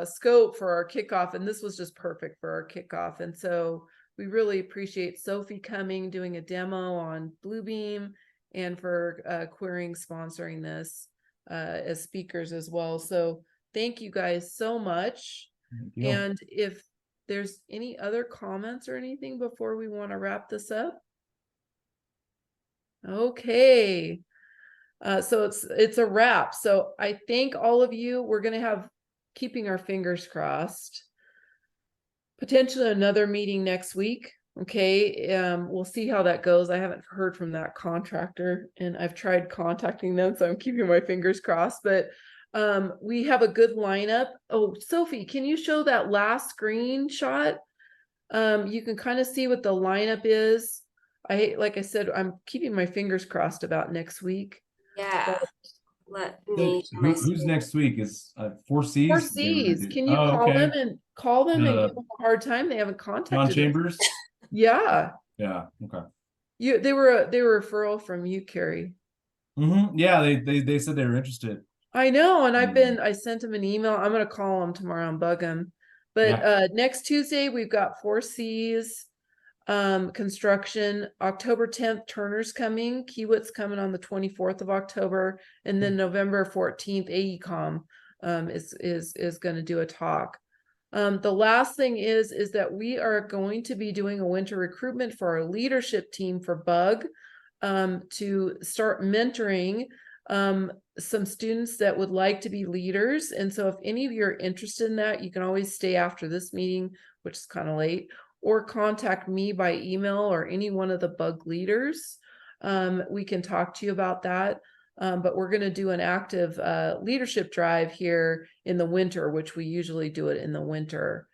scope for our kickoff, and this was just perfect for our kickoff. And so we really appreciate Sophie coming, doing a demo on Bluebeam, and for Quiring sponsoring this as speakers as well. So thank you guys so much. And if there's any other comments or anything before we want to wrap this up. Okay. So it's a wrap. So I thank all of you. We're going to have, keeping our fingers crossed, potentially another meeting next week Okay, we'll see how that goes. I haven't heard from that contractor and I've tried contacting them, so I'm keeping my fingers crossed, but we have a good lineup. Oh, Sophie, can you show that last screenshot? You can kind of see what the lineup is. Like I said, I'm keeping my fingers crossed about next week. Yeah. Let me. Who's next week? Is Four Cs? Four Cs. Can you Oh, call okay. them and give them a hard time? They haven't John contacted us. Chambers? Yeah. Yeah, okay. They were a referral from you, Cary. Yeah, they said they were interested. I know, and I sent him an email. I'm gonna call him tomorrow and bug him. But next Tuesday we've got 4 Cs construction. October 10th, Turner's coming. Kiewit's coming on the 24th of October, and then November 14th, AECOM is going to do a talk. The last thing is that we are going to be doing a winter recruitment for our leadership team for Bug to start mentoring some students that would like to be leaders. And so if any of you are interested in that, you can always stay after this meeting, which is kind of late, or contact me by email or any one of the Bug leaders. We can talk to you about that. But we're going to do an active leadership drive here in the winter, which we usually do it in the winter.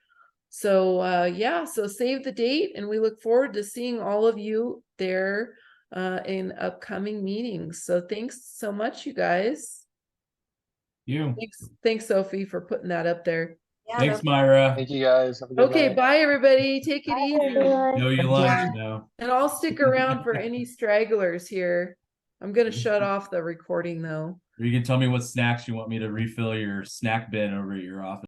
So yeah, so save the date, and we look forward to seeing all of you there in upcoming meetings. So thanks so much, you guys. Thanks, Sophie, for putting that up there. Yeah, Thanks, Mayra. Thank you guys. Have a good Okay, night. bye everybody. Take it Bye, easy. everyone. Know your lunch now. And I'll stick around for any stragglers here. I'm gonna shut off the recording though. Or you can tell me what snacks you want me to refill your snack bin over at your office.